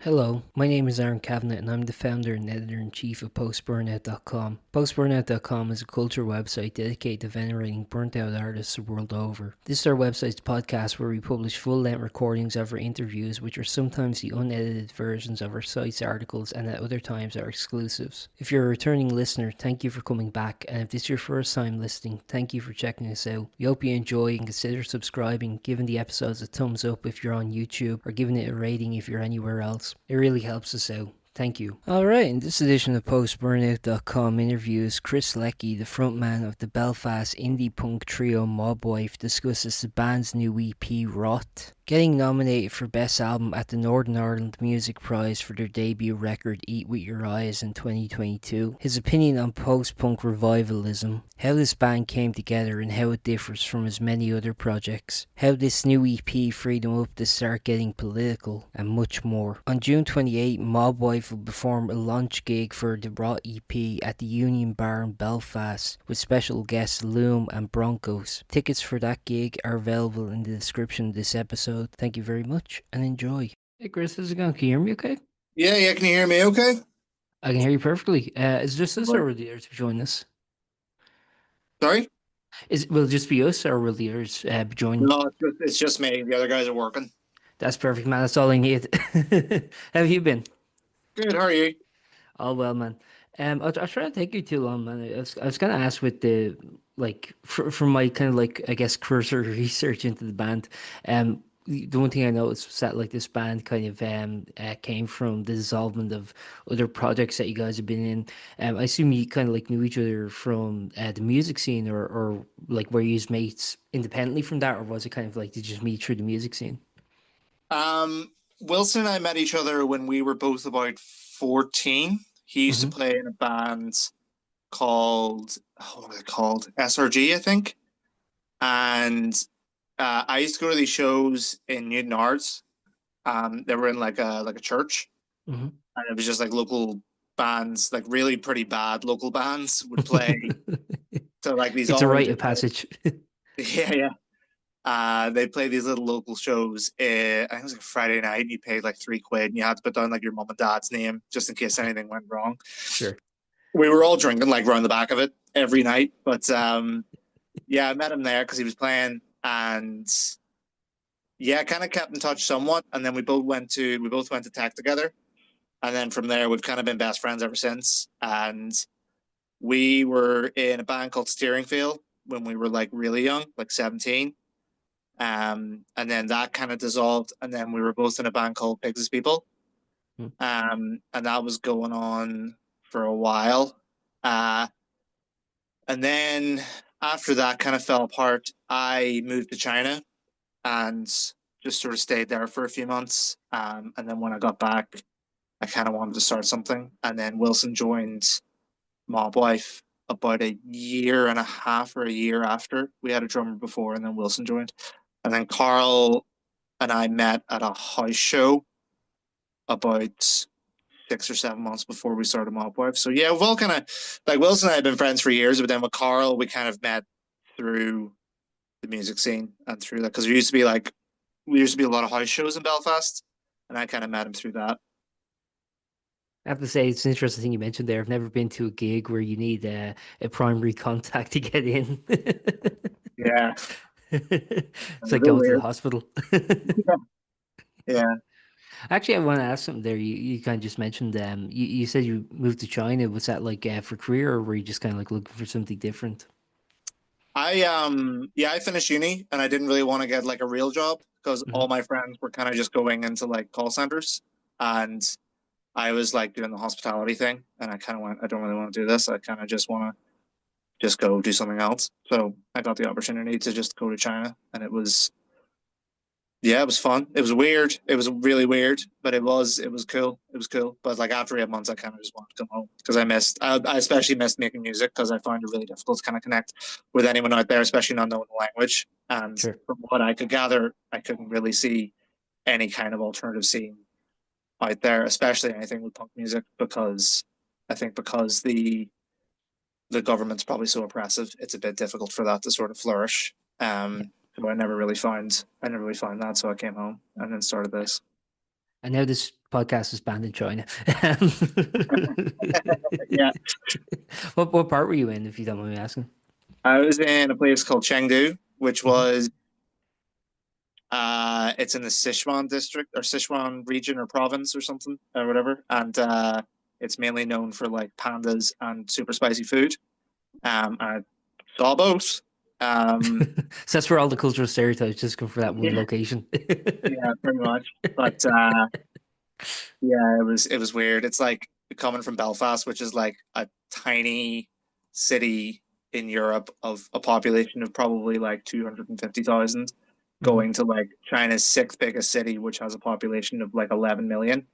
Hello, my name is Aaron Cavanagh and I'm the founder and editor-in-chief of Post-Burnout.com. Post-Burnout.com is a culture website dedicated to venerating burnt-out artists the world over. This is our website's podcast where we publish full-length recordings of our interviews, which are sometimes the unedited versions of our site's articles and at other times are exclusives. If you're a returning listener, thank you for coming back, and if this is your first time listening, thank you for checking us out. We hope you enjoy and consider subscribing, giving the episodes a thumbs up if you're on YouTube, or giving it a rating if you're anywhere else. It really helps us out. Thank you. Alright, in this edition of PostBurnout.com interviews, Chris Leckey, the frontman of the Belfast indie punk trio Mobwife, discusses the band's new EP, Rot. Getting nominated for Best Album at the Northern Ireland Music Prize for their debut record Eat With Your Eyes in 2022. His opinion on post-punk revivalism. How this band came together and how it differs from his many other projects. How this new EP freed him up to start getting political, and much more. On June 28, Mobwife will perform a launch gig for the Rot EP at the Union Bar in Belfast with special guests Loom and Broncos. Tickets for that gig are available in the description of this episode. Thank you very much and enjoy. Hey Chris, how's it going? Can you hear me okay? Yeah, can you hear me okay? I can hear you perfectly. Is just us Right. or will the others join us? Sorry? Will it just be us or will the others join? No, it's just me. The other guys are working. That's perfect, man. That's all I need. How have you been? Good, how are you? All well, man. I was trying to take you too long, man. I was gonna ask with the like for my kind of like I guess cursor research into the band. The one thing I noticed was that like this band kind of came from the dissolvement of other projects that you guys have been in. I assume you kind of like knew each other from the music scene, or like were you mates independently from that, or was it kind of like did you just meet through the music scene? Wilson and I met each other when we were both about 14. He used to Mm-hmm. play in a band called, what was it called? SRG, I think. And I used to go to these shows in Newton Arts. They were in like a church, and it was just like local bands, like really pretty bad local bands would play. Mm-hmm. So like these It's a all rite of into passage. yeah. They play these little local shows. I think it was like a Friday night. You paid like £3, and you had to put down like your mum and dad's name just in case anything went wrong. Sure. We were all drinking like round the back of it every night, but yeah, I met him there because he was playing, and yeah, kind of kept in touch somewhat. And then we both went to tech together, and then from there we've kind of been best friends ever since. And we were in a band called Steering Field when we were like really young, like 17. And then that kind of dissolved, and then we were both in a band called Pigs as People, Mm. and that was going on for a while. Uh, and then after that kind of fell apart, I moved to China and just sort of stayed there for a few months. And then when I got back, I kind of wanted to start something, and then Wilson joined Mob Wife about a year and a half or a year after. We had a drummer before, and then Wilson joined, and then Carl and I met at a house show about 6 or 7 months before we started Mob Wife. So yeah, we've all kind of like Wilson and I have been friends for years, but then with Carl, we kind of met through the music scene and through that because there used to be a lot of house shows in Belfast, and I kind of met him through that. I have to say, it's an interesting thing you mentioned there. I've never been to a gig where you need a primary contact to get in. Yeah, a It's like bit going to the weird. hospital. Yeah. Actually, I want to ask something there. You kind of just mentioned you said you moved to China. Was that like for career, or were you just kind of like looking for something different? I finished uni and I didn't really want to get like a real job because Hmm. all my friends were kind of just going into like call centers, and I was like doing the hospitality thing, and I kind of went, I don't really want to do this. I kind of just want to just go do something else. So I got the opportunity to just go to China, and yeah, it was fun. It was weird. It was really weird, but it was cool. It was cool. But like after 8 months, I kind of just wanted to come home because I especially missed making music because I found it really difficult to kind of connect with anyone out there, especially not knowing the language. And Sure. from what I could gather, I couldn't really see any kind of alternative scene out there, especially anything with punk music, because I think because the government's probably so oppressive, it's a bit difficult for that to sort of flourish. Yeah. So I never really found that, so I came home and then started this. And now this Podcast is banned in China. Yeah, What part were you in, if you don't mind me asking? I was in a place called Chengdu, which Mhm. was it's in the Sichuan district or Sichuan region or province or something or whatever, and it's mainly known for like pandas and super spicy food. I saw both. Um, So that's where all the cultural stereotypes just come for that one yeah, location. yeah, pretty much. But yeah, it was weird. It's like coming from Belfast, which is like a tiny city in Europe of a population of probably like 250,000, Mhm. going to like China's sixth biggest city, which has a population of like 11 million,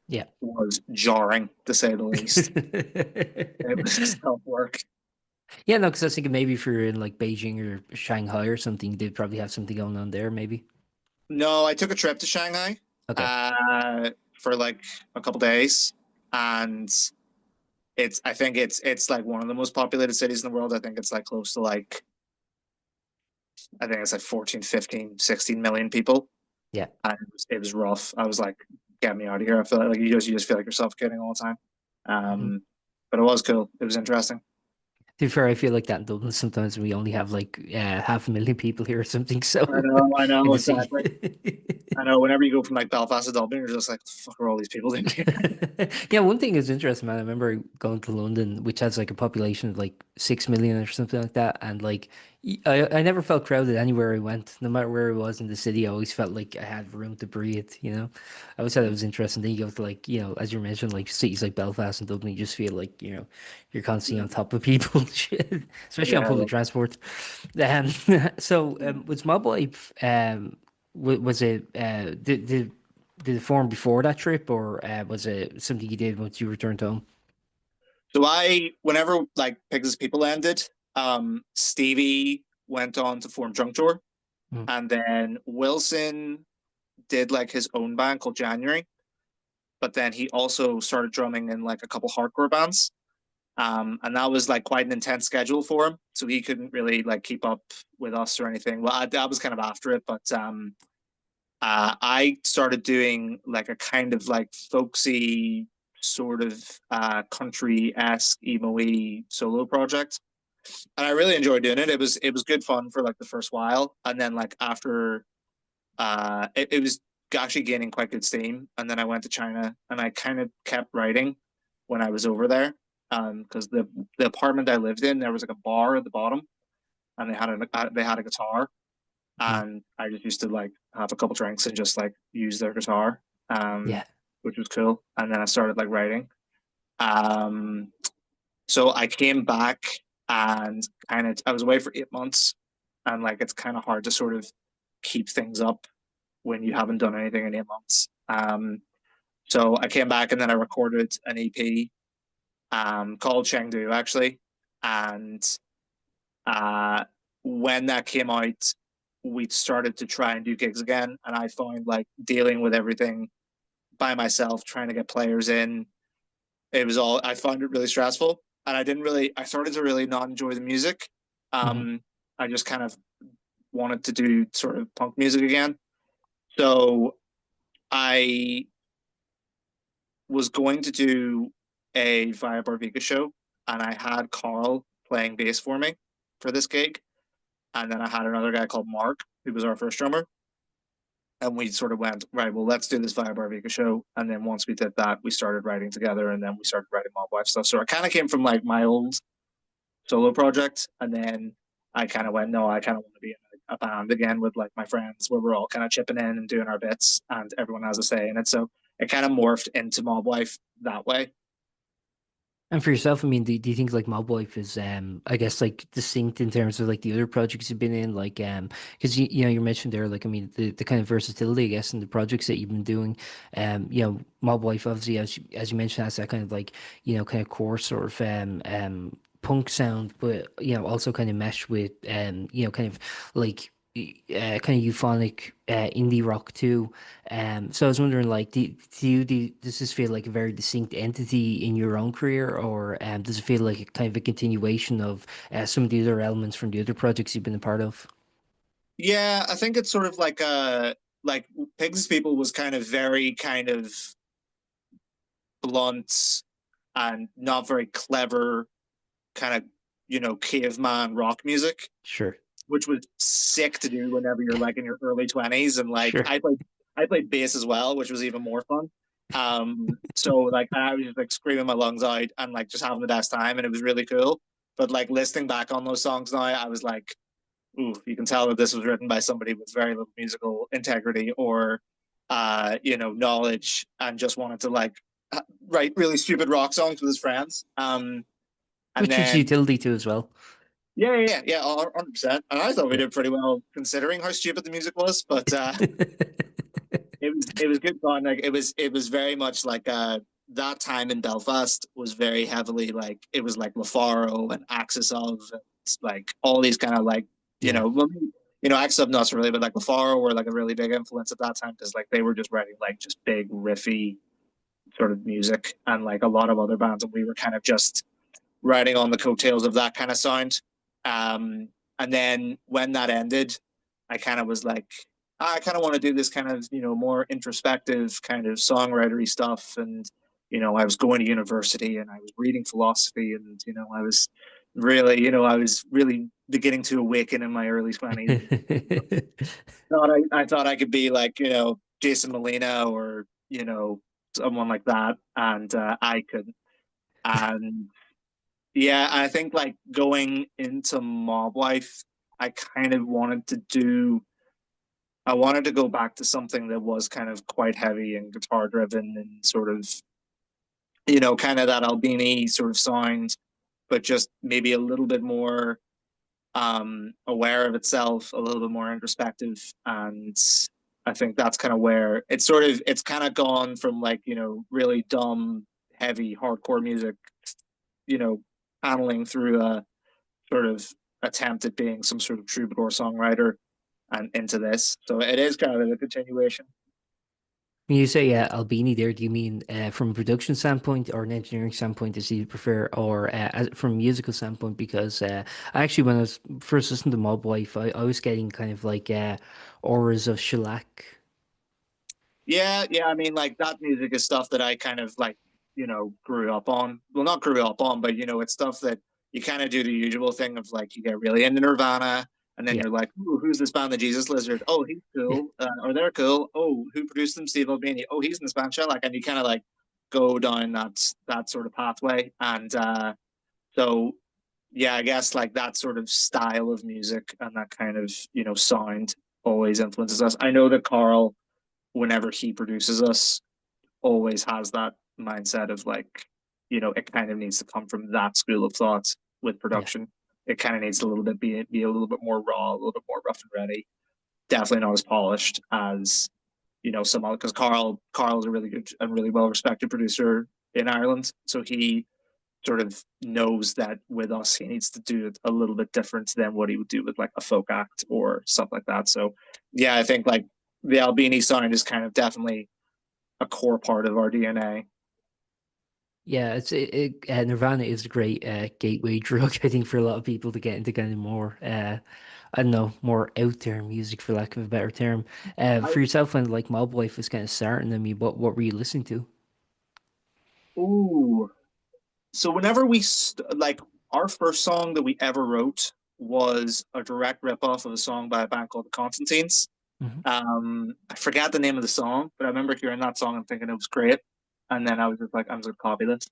Yeah. was jarring to say the least. It was tough work. Yeah, no, because I was thinking maybe if you're in like Beijing or Shanghai or something, they'd probably have something going on there, maybe. No, I took a trip to Shanghai Okay. uh, for like a couple days, and I think it's like one of the most populated cities in the world. I think it's like close to like I think it's like 14, 15, 16 million people. Yeah. And it was rough. I was like, get me out of here. I feel like you just feel like you're suffocating all the time. Mhm. But it was cool. It was interesting. To be fair, I feel like that in Dublin sometimes we only have like 500,000 people here or something, so I in know the city. exactly. I know whenever you go from like Belfast to Dublin, you're just like, what the fuck are all these people doing here? Yeah, one thing is interesting, man. I remember going to London, which has like a population of like 6 million or something like that, and like I never felt crowded anywhere I went. No matter where I was in the city, I always felt like I had room to breathe. I always thought it was interesting. Then you go to like as you mentioned, like cities like Belfast and Dublin, you just feel like you're constantly on top of people, and shit, especially on Yeah. public transport. Um, so was Mob Life was it did it form before that trip, or was it something you did once you returned home? So whenever like Pigs People ended, Stevie went on to form Drunk Tour, Mm, and then Wilson did like his own band called January, but then he also started drumming in like a couple hardcore bands. And that was like quite an intense schedule for him, so he couldn't really like keep up with us or anything. Well, that was kind of after it, but I started doing like a kind of like folksy sort of country-esque emo-y solo project, and I really enjoyed doing it. It was good fun for like the first while, and then like after it was actually gaining quite good steam. And then I went to China and I kind of kept writing when I was over there. Because the apartment I lived in, there was like a bar at the bottom, and they had a guitar, mm, and I just used to like have a couple drinks and just like use their guitar, yeah, which was cool. And then I started like writing. Um, so I came back and kind of I was away for 8 months, and like it's kind of hard to sort of keep things up when you haven't done anything in 8 months. So I came back and then I recorded an EP called Chengdu actually, and uh, when that came out, we started to try and do gigs again, and I found like dealing with everything by myself, trying to get players in. I found it really stressful, and I started to really not enjoy the music. hmm Um, I just kind of wanted to do sort of punk music again. So I was going to do a Via Barvica show, and I had Carl playing bass for me for this gig, and then I had another guy called Mark, who was our first drummer, and we sort of went right. Well, let's do this Via Barvica show, and then once we did that, we started writing together, and then we started writing Mob Wife stuff. So I kind of came from like my old solo project, and then I kind of went, no, I kind of want to be in a band again with like my friends, where we're all kind of chipping in and doing our bits, and everyone has a say in it. So it kind of morphed into Mob Wife that way. And for yourself, I mean, do you think like Mob Life is I guess like distinct in terms of like the other projects you've been in, like because you mentioned there, like, I mean, the kind of versatility, I guess, in the projects that you've been doing. Mob Life obviously, as you mentioned, has that kind of like kind of core sort of punk sound, but also kind of meshed with kind of like kind of euphonic indie rock too. So I was wondering, like, does this feel like a very distinct entity in your own career, or does it feel like a kind of a continuation of some of the other elements from the other projects you've been a part of? Yeah, I think it's sort of like Pigs People was kind of very kind of blunt and not very clever kind of, caveman rock music, Sure. which was sick to do whenever you're like in your early 20s. And like Sure. I played bass as well, which was even more fun. So like I was just like screaming my lungs out and like just having the best time, and it was really cool. But like listening back on those songs now, I was like, ooh, you can tell that this was written by somebody with very little musical integrity or knowledge, and just wanted to like write really stupid rock songs with his friends. And Which is then utility too as well. yeah, 100%. And I thought we Yeah. did pretty well considering how stupid the music was, but it was good fun. Like it was very much like that time in Belfast was very heavily like it was like LaFaro and Axis of and like all these kind of like Yeah. well, Axis of not so really, but like LaFaro were like a really big influence at that time because like they were just writing like just big riffy sort of music, and like a lot of other bands, and we were kind of just riding on the coattails of that kind of sound. And then when that ended, I kind of was like, I kind of want to do this kind of, more introspective kind of songwritery stuff. And, I was going to university and I was reading philosophy, and, I was really beginning to awaken in my early 20s. I thought I could be like, Jason Molina or, someone like that. And I couldn't. And yeah, I think like going into Mob Life, I kind of I wanted to go back to something that was kind of quite heavy and guitar driven and sort of, kind of that Albini sort of sound, but just maybe a little bit more aware of itself, a little bit more introspective. And I think that's kind of where it's kind of gone from like, really dumb, heavy, hardcore music, you know, paneling through a sort of attempt at being some sort of troubadour songwriter and into this. So it is kind of a continuation. When you say Albini there, do you mean from a production standpoint or an engineering standpoint, as you prefer, or from a musical standpoint? Because I actually, when I was first listening to Mob Wife, I was getting kind of like auras of shellac. Yeah, yeah. I mean, like that music is stuff that I kind of like, grew up on. Well, not grew up on, but it's stuff that you kind of do the usual thing of like you get really into Nirvana, and then Yeah, you're like, ooh, who's this band, the Jesus Lizard? Oh, he's yeah, cool, or they're cool. Oh, who produced them? Steve Albini. Oh, he's in this band, Shellac, and you kind of like go down that sort of pathway, and so yeah, I guess like that sort of style of music and that kind of sound always influences us. I know that Carl, whenever he produces us, always has that mindset of like, it kind of needs to come from that school of thought with yeah. production. It kind of needs to a little bit be a little bit more raw, a little bit more rough and ready. Definitely not as polished as some other, because Carl is a really good and really well respected producer in Ireland. So he sort of knows that with us he needs to do it a little bit different than what he would do with like a folk act or stuff like that. So yeah, I think like the Albini sound is kind of definitely a core part of our DNA. Yeah, Nirvana is a great gateway drug, I think, for a lot of people to get into kind of more, I don't know, more out there music, for lack of a better term. I, For yourself, when like Mob Wife was kind of starting, I mean, what were you listening to? ooh, so whenever like our first song that we ever wrote was a direct ripoff of a song by a band called the Constantines. Hmm. I forgot the name of the song, but I remember hearing that song and thinking it was great. And then I was just like, I'm just gonna copy this.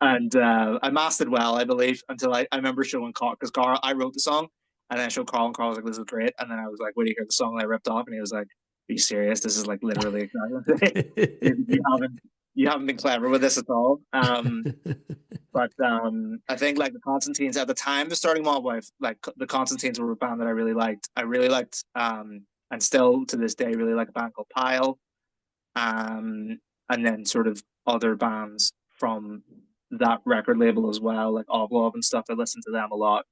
And I mastered well, I believe, until I remember showing Carl, because Carl, I wrote the song, and then I showed Carl, and Carl was like, "This is great." And then I was like, "What do you hear the song that I ripped off?" And he was like, "Are you serious? This is like literally exactly. You haven't been clever with this at all." But I think like the Constantines at the time, the starting Mob Wife, like the Constantines were a band that I really liked. I really liked, and still to this day, really like a band called Pile. And then sort of other bands from that record label as well, like Oblov and stuff. I listened to them a lot.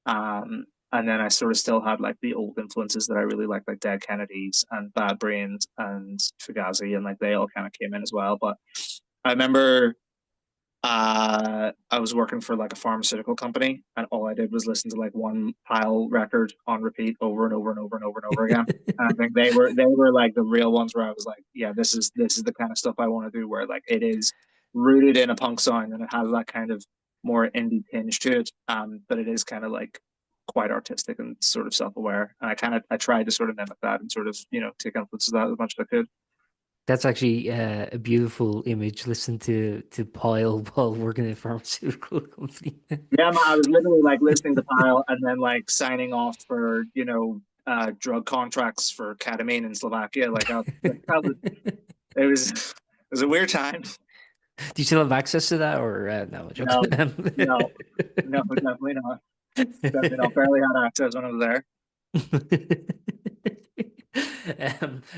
And then I sort of still had like the old influences that I really liked, like Dead Kennedys and Bad Brains and Fugazi, and like they all kind of came in as well. But I remember I was working for like a pharmaceutical company, and all I did was listen to like one Pile record on repeat over and over and over and over and over again. And I think they were like the real ones where I was like, yeah, this is the kind of stuff I want to do, where like it is rooted in a punk sound and it has that kind of more indie tinge to it, but it is kind of like quite artistic and sort of self-aware. And I tried to sort of mimic that and sort of take influences of that as much as I could. That's actually a beautiful image. Listen to Pyle while working in a pharmaceutical company. Yeah, man, I was literally like listening to Pile and then like signing off for drug contracts for ketamine in Slovakia. It was a weird time. Do you still have access to that, or no? No, Joking. no, no, definitely not. Definitely not. Barely had access when I was there.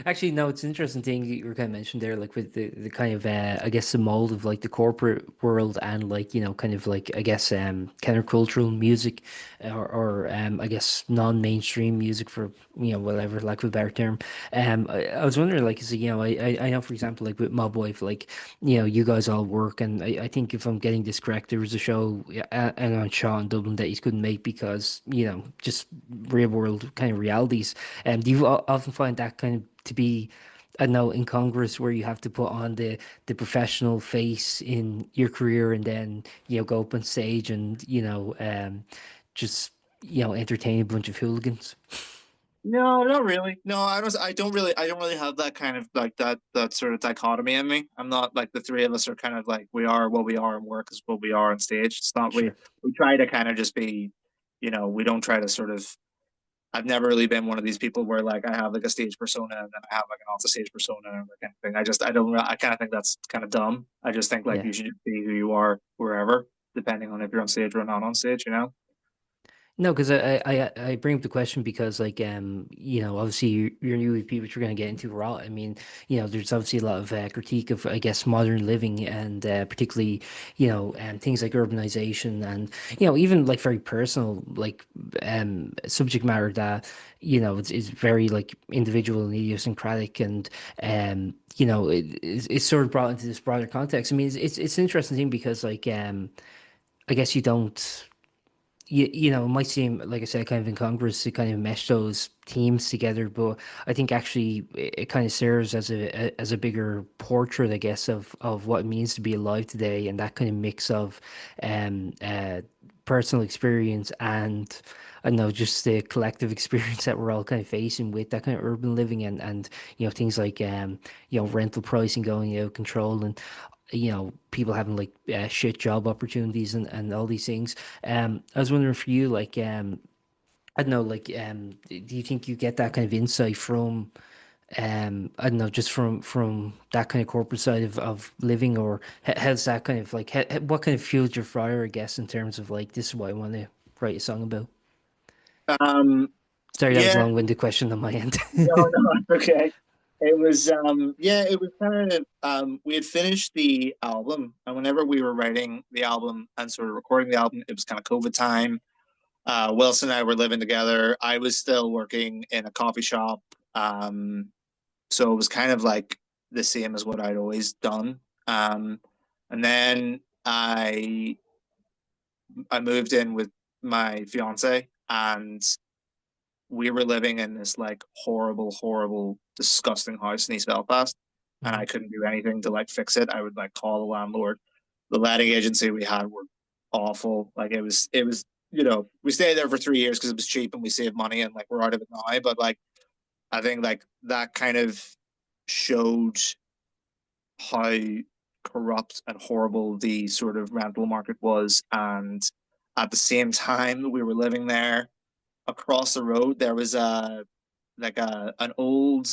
Actually, no, it's an interesting thing you were kind of mentioned there, like with the kind of I guess the mold of like the corporate world and like kind of like I guess countercultural music or I guess non-mainstream music for whatever lack of a better term. I was wondering like is I know for example like with Mob Wife like you guys all work and I think if I'm getting this correct there was a show and on Shaw in Dublin that you couldn't make because just real world kind of realities. Do you often find that kind of to be, I don't know, incongruous where you have to put on the professional face in your career and then go up on stage and just entertain a bunch of hooligans? No, not really. No, I don't really have that kind of like that sort of dichotomy in me. I'm not like the three of us are kind of like we are what we are and work is what we are on stage. It's not we Sure. we try to kind of just be, we don't try to sort of I've never really been one of these people where like I have like a stage persona and then I have like an off the stage persona and that kind of thing. I don't I kind of think that's kind of dumb. I just think like Yeah. you should just be who you are wherever, depending on if you're on stage or not on stage. No, because I bring up the question because like obviously you're new EP which we're gonna get into raw. I mean there's obviously a lot of critique of I guess modern living and particularly things like urbanization and even like very personal like subject matter that it's very like individual and idiosyncratic and it's sort of brought into this broader context. I mean it's an interesting thing because like I guess you don't it might seem, like I said, kind of incongruous to kind of mesh those teams together, but I think actually it kind of serves as a bigger portrait, I guess, of what it means to be alive today, and that kind of mix of um uh personal experience and I don't know, just the collective experience that we're all kind of facing with that kind of urban living and things like rental pricing going out of control and people having like shit job opportunities and all these things. I was wondering for you, like, I don't know, like, do you think you get that kind of insight from, I don't know, just from that kind of corporate side of living, or has that kind of like, what kind of fueled your fire, I guess, in terms of like, this is what I want to write a song about? Um, Sorry, that was a yeah, long-winded question on my end. no, okay. It was yeah, it was kind of we had finished the album, and whenever we were writing the album and sort of recording the album, it was kind of COVID time. Wilson and I were living together. I was still working in a coffee shop. So it was kind of like the same as what I'd always done. And then I moved in with my fiance, and we were living in this like horrible, horrible, disgusting house in East Belfast, and I Mhm. couldn't do anything to like fix it. I would like call the landlord. The letting agency we had were awful. Like it was we stayed there for 3 years because it was cheap and we saved money and like we're out of it now. But like I think like that kind of showed how corrupt and horrible the sort of rental market was, and at the same time we were living there across the road there was a like a an old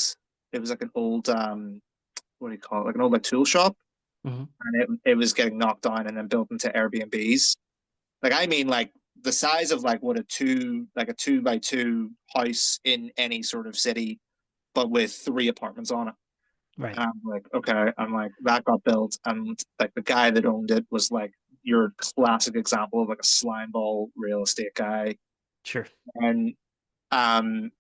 it was like an old what do you call it, like an old like tool shop, Mhm. and it was getting knocked down and then built into Airbnbs. Like I mean like the size of like what a two by two house in any sort of city, but with three apartments on it. Right. And I'm like, okay, I'm like that got built, and like the guy that owned it was like your classic example of like a slimeball real estate guy. Sure. And um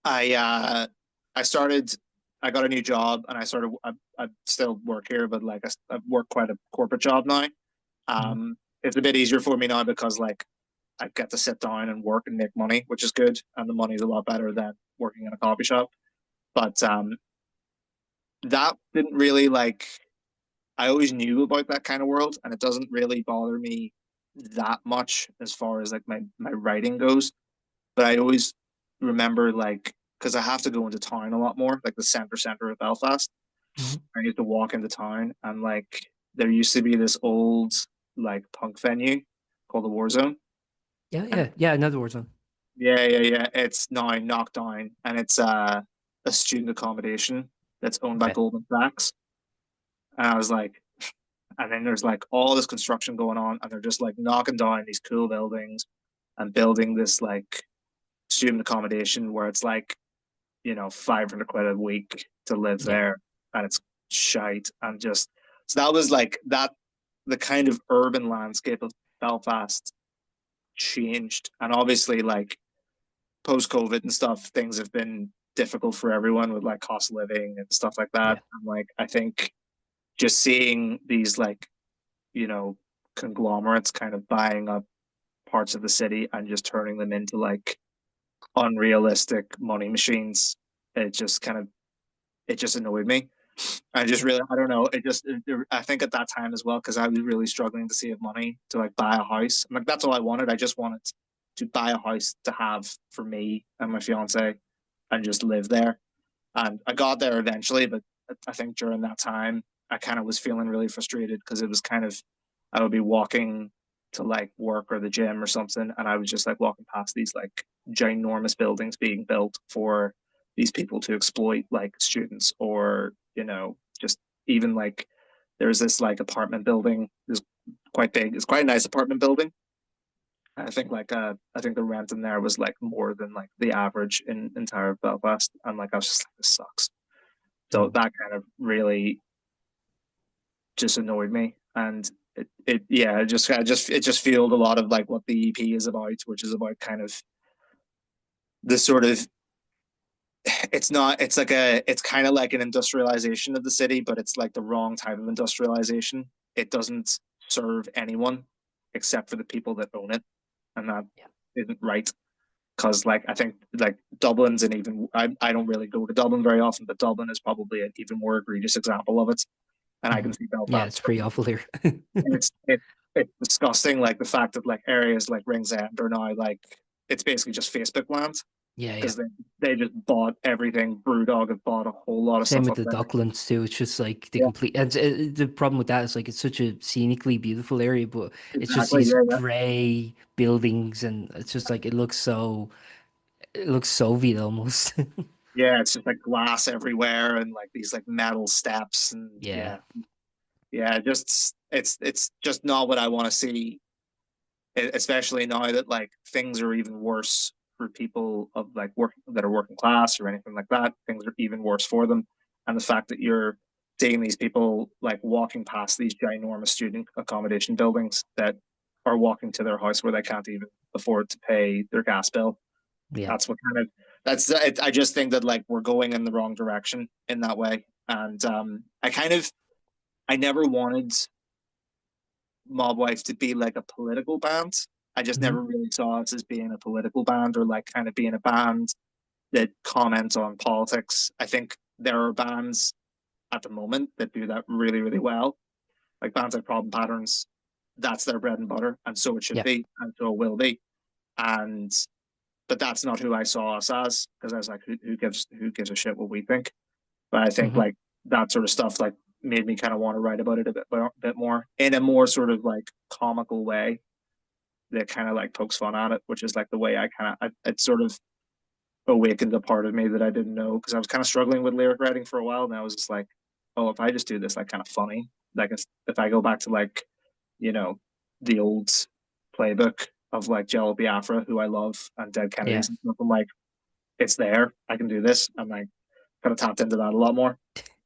I I started I got a new job and I started I still work here, but like I work quite a corporate job now. Mhm. It's a bit easier for me now because like I get to sit down and work and make money, which is good, and the money is a lot better than working in a coffee shop. But that didn't really like. I always knew about that kind of world, and it doesn't really bother me that much as far as like my writing goes. But I always remember like because I have to go into town a lot more, like the center of Belfast. Mhm. I used to walk into town, and like there used to be this old like punk venue called the War Zone, Yeah, and yeah, yeah. Another Warzone. yeah, it's now knocked down, and it's a student accommodation that's owned by Okay. Goldman Sachs. And I was like, and then there's like all this construction going on, and they're just like knocking down these cool buildings and building this like student accommodation where it's like 500 quid a week to live Yeah, there, and it's shite and just so that was like that the kind of urban landscape of Belfast changed, and obviously like post COVID and stuff, things have been difficult for everyone with like cost of living and stuff like that. yeah, And like I think just seeing these like you know conglomerates kind of buying up parts of the city and just turning them into like unrealistic money machines, it just kind of it just annoyed me. I just really, I don't know. I think at that time as well, because I was really struggling to save money to like buy a house. I'm like, that's all I wanted. I just wanted to buy a house to have for me and my fiance and just live there. And I got there eventually, but I think during that time, I kind of was feeling really frustrated because it was kind of, I would be walking to like work or the gym or something, and I was just like walking past these like ginormous buildings being built for these people to exploit like students or, just even like there's this like apartment building is quite big. It's quite a nice apartment building. I think the rent in there was like more than like the average in entire Belfast. And like I was just like, this sucks. So mm, that kind of really just annoyed me. And it yeah, it just fueled a lot of like what the EP is about, which is about kind of the sort of it's not it's kind of like an industrialization of the city, but it's like the wrong type of industrialization. It doesn't serve anyone except for the people that own it, and that yeah. isn't right. Because like I think like Dublin's an even I don't really go to Dublin very often, but Dublin is probably an even more egregious example of it. And I can Mhm. see Yeah, Belfast, it's pretty awful here. and it's disgusting. Like the fact that like areas like Ringsend are now like it's basically just Facebook land Yeah, yeah. because they just bought everything. Brewdog have bought a whole lot of Same stuff with up the there. Docklands too. It's just like the Yeah, complete. And the problem with that is like it's such a scenically beautiful area, but it's just exactly. these Yeah, gray buildings, and it's just like it looks Soviet almost. yeah. It's just like glass everywhere and like these like metal steps and Yeah, yeah. Just it's just not what I want to see, especially now that like things are even worse for people of like work that are working class or anything like that. Things are even worse for them, and the fact that you're seeing these people like walking past these ginormous student accommodation buildings that are walking to their house where they can't even afford to pay their gas bill. yeah. That's what kind of that's it. I just think that like we're going in the wrong direction in that way, and I never wanted Mob Wife to be like a political band. I just Hmm. never really saw us as being a political band or like kind of being a band that comments on politics. I think there are bands at the moment that do that really, really well. Like bands like Problem Patterns, that's their bread and butter, and so it should Yeah. be, and so it will be. And but that's not who I saw us as because I was like, who gives a shit what we think? But I think Hmm. like that sort of stuff like made me kind of want to write about it a bit more in a more sort of like comical way that kind of like pokes fun at it, which is like the way it sort of awakened a part of me that I didn't know because I was kind of struggling with lyric writing for a while, and I was just like, oh, if I just do this like kind of funny, like if I go back to like you know the old playbook of like Jello Biafra, who I love, and Dead Yeah. Kennedys and stuff, I'm like, it's there, I can do this. I'm like kind of tapped into that a lot more.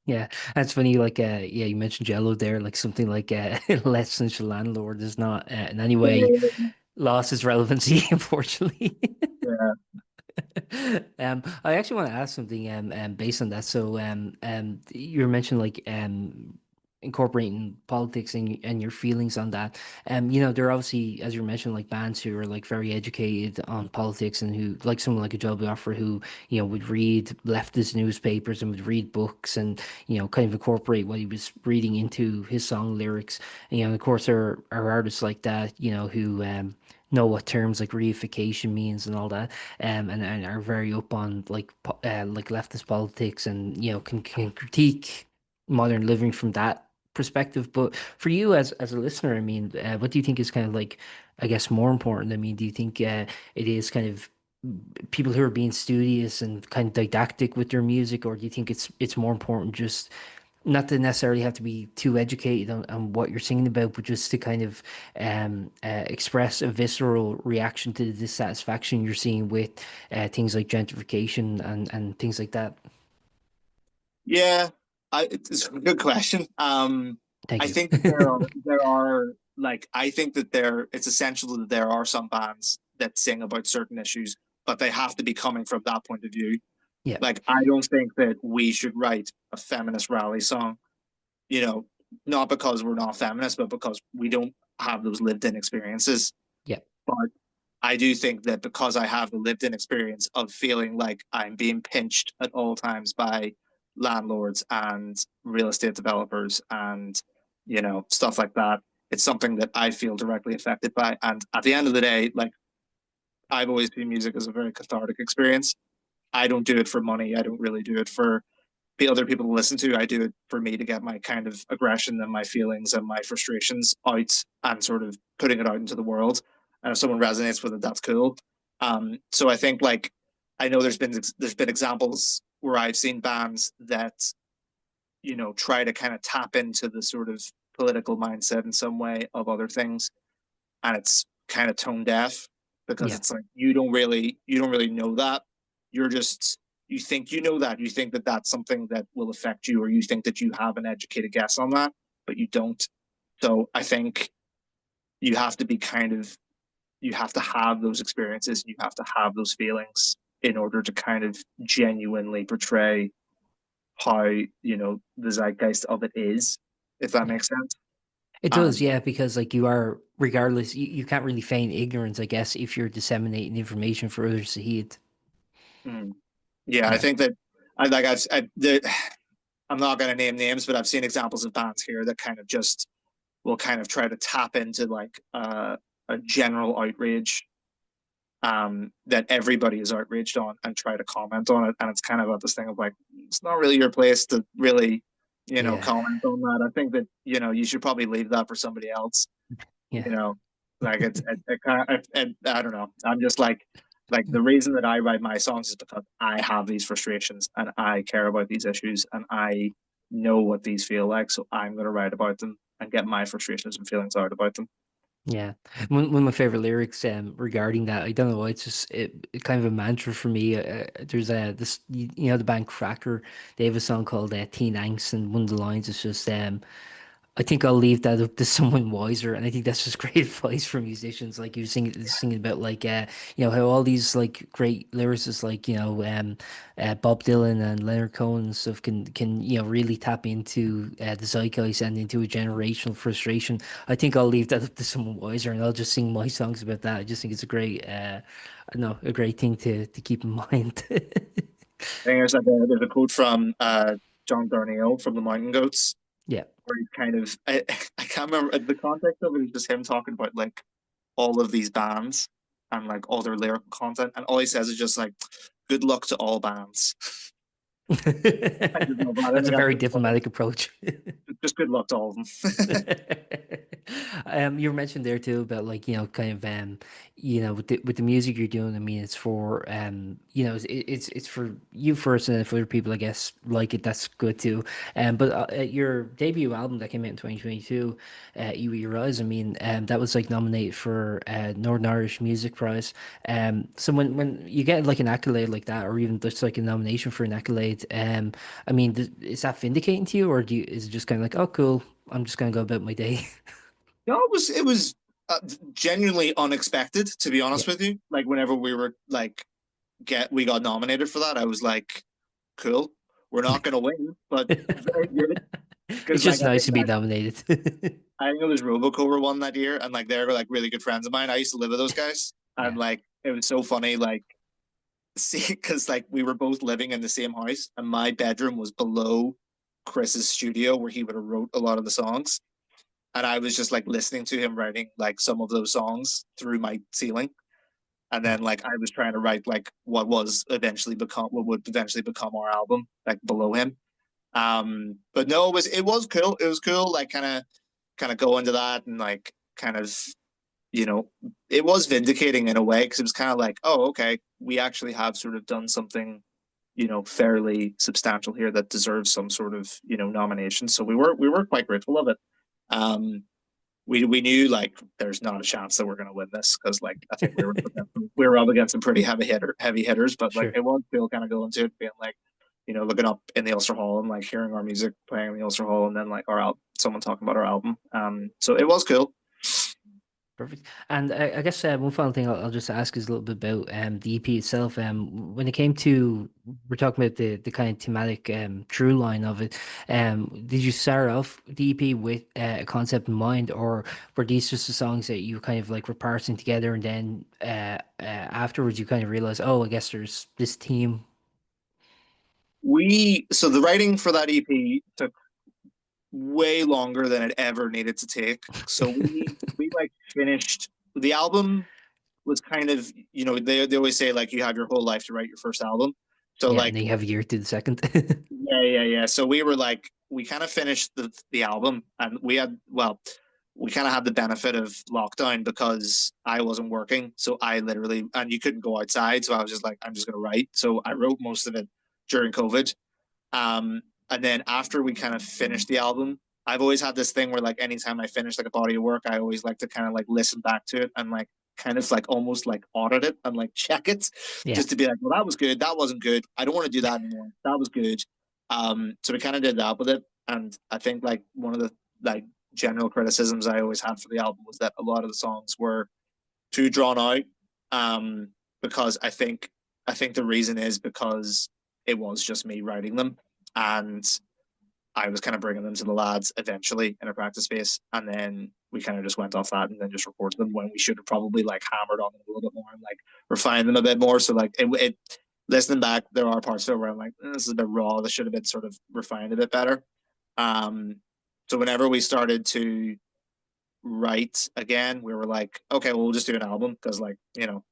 Yeah. That's funny. Like, yeah, you mentioned Jello there. Like something like Less Than the Landlord is not in any way Yeah, lost its relevancy, unfortunately. yeah. I actually want to ask something based on that. So you were mentioning like incorporating politics and your feelings on that. There are obviously, as you mentioned, like bands who are like very educated on politics and who like someone like a Joe Biafra who would read leftist newspapers and would read books and kind of incorporate what he was reading into his song lyrics. And, of course, there are artists like that, who know what terms like reification means and all that, and are very up on like leftist politics and can critique modern living from that perspective. But for you as a listener, I mean, what do you think is kind of like, I guess, more important? I mean, do you think it is kind of people who are being studious and kind of didactic with their music, or do you think it's more important just not to necessarily have to be too educated on what you're singing about, but just to kind of express a visceral reaction to the dissatisfaction you're seeing with things like gentrification and things like that? Yeah, it's a good question. Thank I you. think that there are like I think that it's essential that there are some bands that sing about certain issues, but they have to be coming from that point of view. Yeah, Like I don't think that we should write a feminist rally song, you know, not because we're not feminists, but because we don't have those lived in experiences. yeah, But I do think that because I have the lived in experience of feeling like I'm being pinched at all times by landlords and real estate developers and, stuff like that, it's something that I feel directly affected by. And at the end of the day, like I've always seen music as a very cathartic experience. I don't do it for money. I don't really do it for the other people to listen to. I do it for me to get my kind of aggression and my feelings and my frustrations out and sort of putting it out into the world. And if someone resonates with it, that's cool. So I think like I know there's been examples where I've seen bands that try to kind of tap into the sort of political mindset in some way of other things, and it's kind of tone deaf because yeah, it's like you don't really know that. You're just you think you know that you think that that's something that will affect you, or you think that you have an educated guess on that, but you don't. So I think you have to be kind of you have to have those experiences, you have to have those feelings in order to kind of genuinely portray how the zeitgeist of it is, if that yeah. makes sense. It does, um yeah, because like you are, regardless, you can't really feign ignorance, I guess, if you're disseminating information for others to heed. mm, yeah, I Yeah, think that I'm not going to name names, but I've seen examples of bands here that kind of just will kind of try to tap into like a general outrage that everybody is outraged on and try to comment on it. And it's kind of about this thing of like, it's not really your place to really, yeah, comment on that. I think that, you should probably leave that for somebody else, yeah, you know, like it kind of, I don't know. I'm just like the reason that I write my songs is because I have these frustrations and I care about these issues and I know what these feel like. So I'm going to write about them and get my frustrations and feelings out about them. yeah. One of my favorite lyrics regarding that, I don't know why, it's just it kind of a mantra for me. There's this the band Cracker, they have a song called Teen Angst, and one of the lines is just I think I'll leave that up to someone wiser. And I think that's just great advice for musicians. Like you singing about like how all these like great lyricists like Bob Dylan and Leonard Cohen and stuff can really tap into the zeitgeist and into a generational frustration. I think I'll leave that up to someone wiser, and I'll just sing my songs about that. I just think it's a great I don't know, a great thing to keep in mind. I think there's a quote from John Darnielle from the Mountain Goats Yeah. where he's kind of I can't remember the context of it. It's just him talking about like all of these bands and like all their lyrical content, and all he says is just like, "Good luck to all bands." I just know that. I That's think a that's very just funny. diplomatic approach. Just good luck to all of them. You mentioned there too about like kind of with the music you're doing. I mean, it's for it's for you first, and if other people, I guess, like it, that's good too. But your debut album that came out in 2022, You Rise. I mean, that was like nominated for Northern Irish Music Prize. So when you get like an accolade like that, or even just like a nomination for an accolade, I mean, is that vindicating to you, or is it just kind of like, oh, cool, I'm just gonna go about my day? No, it was genuinely unexpected, to be Yeah, honest with you. Like whenever we were like we got nominated for that, I was like, cool. We're not going to win, but very good. It's Because like just nice to be nominated. I think it was Robocover won that year, and like they're like really good friends of mine. I used to live with those guys, and Yeah. like it was so funny. Like see, because like we were both living in the same house, and my bedroom was below Chris's studio where he would have wrote a lot of the songs, and I was just like listening to him writing like some of those songs through my ceiling, and Yeah. then like I was trying to write like what would eventually become our album like below him. But no, it was cool. It was cool. Like kind of go into that and like kind of you know it was vindicating in a way because it was kind of like, oh, okay, we actually have sort of done something fairly substantial here that deserves some sort of nomination. So we were quite grateful of it. Um, we knew like there's not a chance that we're going to win this because like I think we were up against some pretty heavy hitters, but like Sure. it was still kind of going to it being like looking up in the Ulster Hall and like hearing our music playing in the Ulster Hall and then like someone talking about our album. So it was cool. Perfect. And I guess one final thing I'll just ask is a little bit about the EP itself. When it came to, we're talking about the kind of thematic through line of it. Did you start off the EP with a concept in mind, or were these just the songs that you kind of like were parsing together, and then afterwards you kind of realize, oh, I guess there's this theme. So the writing for that EP took way longer than it ever needed to take. So we like finished the album was kind of they always say like you have your whole life to write your first album. So Yeah, and like then you have a year to the second. yeah. So we were like we kind of finished the album and we kind of had the benefit of lockdown because I wasn't working. So I literally and you couldn't go outside. So I was just like, I'm just gonna write. So I wrote most of it during COVID. Um, and then after we kind of finished the album, I've always had this thing where like anytime I finish like a body of work, I always like to kind of like listen back to it and like kind of like almost like audit it and like check it Yeah. just to be like, well, that was good, that wasn't good. I don't want to do that anymore. That was good. So we kind of did that with it. And I think like one of the like general criticisms I always had for the album was that a lot of the songs were too drawn out. Um, because I think the reason is because it was just me writing them, and I was kind of bringing them to the lads eventually in a practice space, and then we kind of just went off that and then just recorded them when we should have probably like hammered on them a little bit more and like refined them a bit more. So like it listening back, there are parts of it where I'm like, this is a bit raw. This should have been sort of refined a bit better. Um, so whenever we started to write again, we were like, okay, well, we'll just do an album because, like,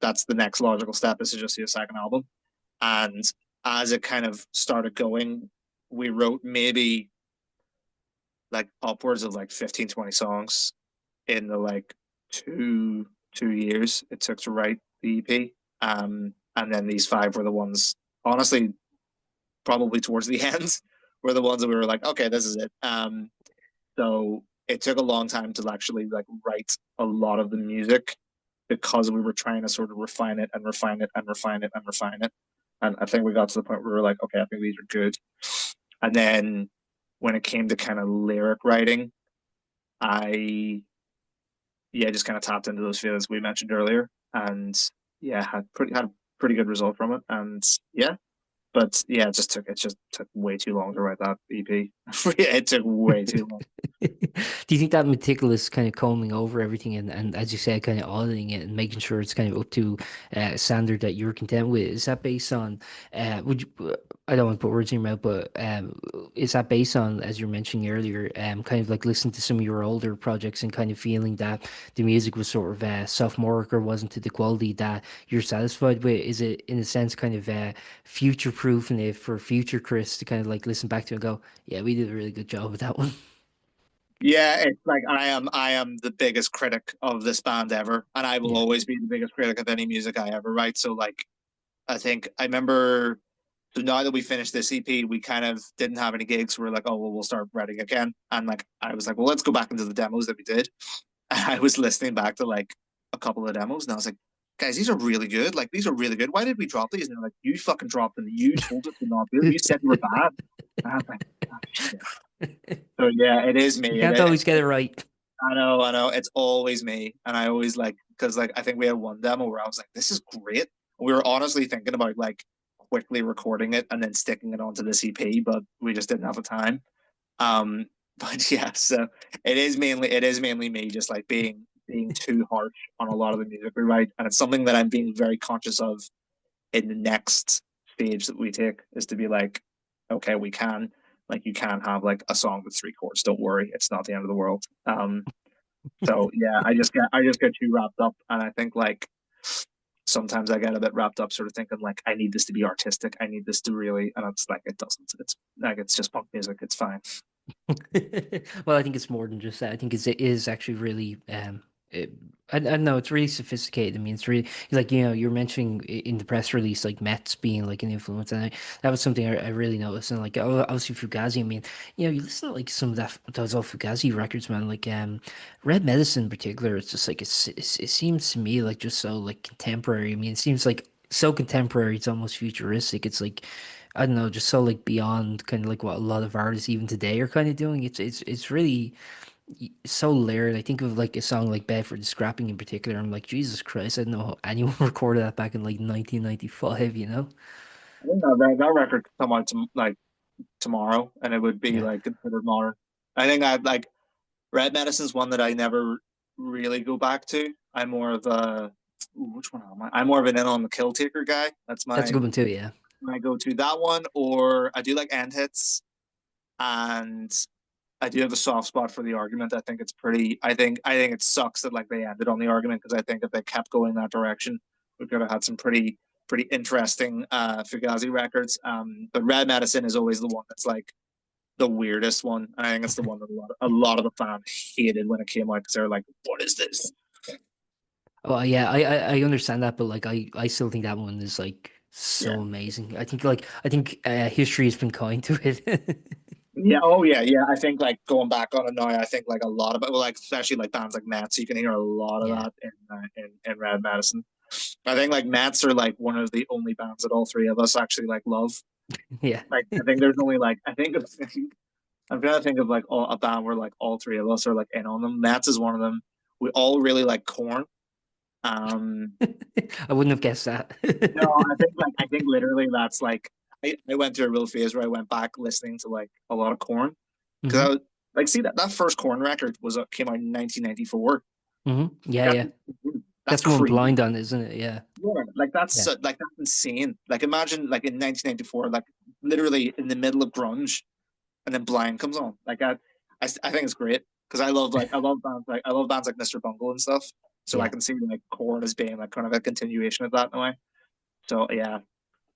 that's the next logical step is to just do a second album. And as it kind of started going, we wrote maybe like upwards of like 15, 20 songs in the like two years it took to write the EP. And then these five were the ones, honestly, probably towards the end, were the ones that we were like, okay, this is it. So it took a long time to actually like write a lot of the music because we were trying to sort of refine it and refine it and refine it and refine it. And I think we got to the point where we were like, okay, I think these are good. And then when it came to kind of lyric writing, I just kind of tapped into those feelings we mentioned earlier, and had a pretty good result from it. And yeah, but yeah, it just took way too long to write that EP. It took way too long. Do you think that meticulous kind of combing over everything and as you said, kind of auditing it and making sure it's kind of up to a standard that you're content with, is that based on, would you, I don't want to put words in your mouth, but is that based on, as you were mentioning earlier, kind of like listening to some of your older projects and kind of feeling that the music was sort of sophomoric or wasn't to the quality that you're satisfied with? Is it, in a sense, kind of future proofing it for future Chris to kind of like listen back to and go, yeah, we did a really good job with that one? Yeah, it's like I am the biggest critic of this band ever, and I will Yeah. always be the biggest critic of any music I ever write. So like I think I remember so now that we finished this EP, we kind of didn't have any gigs. We are like, oh well, we'll start writing again. And like I was like, well, let's go back into the demos that we did. And I was listening back to like a couple of demos, and I was like, guys, these are really good. Like these are really good. Why did we drop these? And they're like, you fucking dropped them. You told us to not do them. You said they were bad. And I was like, oh, shit. So yeah, it is You me. can't always get it right. I know. It's always me, and I always like because like I think we had one demo where I was like, "This is great," We were honestly thinking about like quickly recording it and then sticking it onto the CP, but we just didn't have the time. Um, but yeah, so it is mainly me just like being too harsh on a lot of the music we write, and it's something that I'm being very conscious of in the next stage that we take is to be like, okay, we can like you can have like a song with three chords. Don't worry, it's not the end of the world. So yeah, I just get too wrapped up, and I think like sometimes I get a bit wrapped up, sort of thinking like I need this to be artistic. I need this to really, and it's like it doesn't. It's like it's just punk music. It's fine. Well, I think it's more than just that. I think it is actually really it, I don't know, it's really sophisticated. I mean, it's really like, you're mentioning in the press release like Mets being like an influence, and that was something I really noticed. And like obviously Fugazi, I mean, you listen to like some of those old Fugazi records, man. Like Red Medicine in particular, it's just like it seems to me like just so like contemporary. I mean, it seems like so contemporary, it's almost futuristic. It's like I don't know, just so like beyond kind of like what a lot of artists even today are kind of doing. It's really so layered. I think of like a song like Bedford Scrapping in particular. I'm like, Jesus Christ, I don't know how anyone recorded that back in like 1995, you know? I think that record could come out like tomorrow, and it would be Yeah. like considered modern. I think I like Red Medicine's one that I never really go back to. I'm more of a which one am I? I'm more of an In on the Kill Taker guy. That's That's a my good one too, yeah. my go to. That one, or I do like End Hits, and I do have a soft spot for the argument. I think it's pretty. I think it sucks that like they ended on the argument because I think if they kept going that direction, we could have had some pretty interesting Fugazi records. But Red Medicine is always the one that's like the weirdest one. And I think it's the one that a lot of the fans hated when it came out because they were like, "What is this?" Oh yeah, I understand that, but like I still think that one is like Yeah, so amazing. I think history has been kind to it. yeah, oh yeah, yeah. I think like going back on it now, I think like a lot of it, well, like especially like bands like Mats, you can hear a lot of Yeah. that in Red Medicine. I think like Mats are like one of the only bands that all three of us actually like love. Yeah. Like I think there's only like I'm trying to think of like a band where like all three of us are like in on them. Mats is one of them. We all really like Corn. Um, I wouldn't have guessed that. no, I think literally that's like I went through a real phase where I went back listening to like a lot of Corn because I hmm was like, see that first Corn record was came out in 1994. Yeah, That, yeah. that's That's the one crazy. blind on, isn't it? Yeah. Yeah, like that's Yeah. like that's insane. Like imagine like in 1994, like literally in the middle of grunge, and then Blind comes on. Like I think it's great because I love bands like Mr. Bungle and stuff. So I Yeah. can see like Korn as being like kind of a continuation of that in a way. So yeah,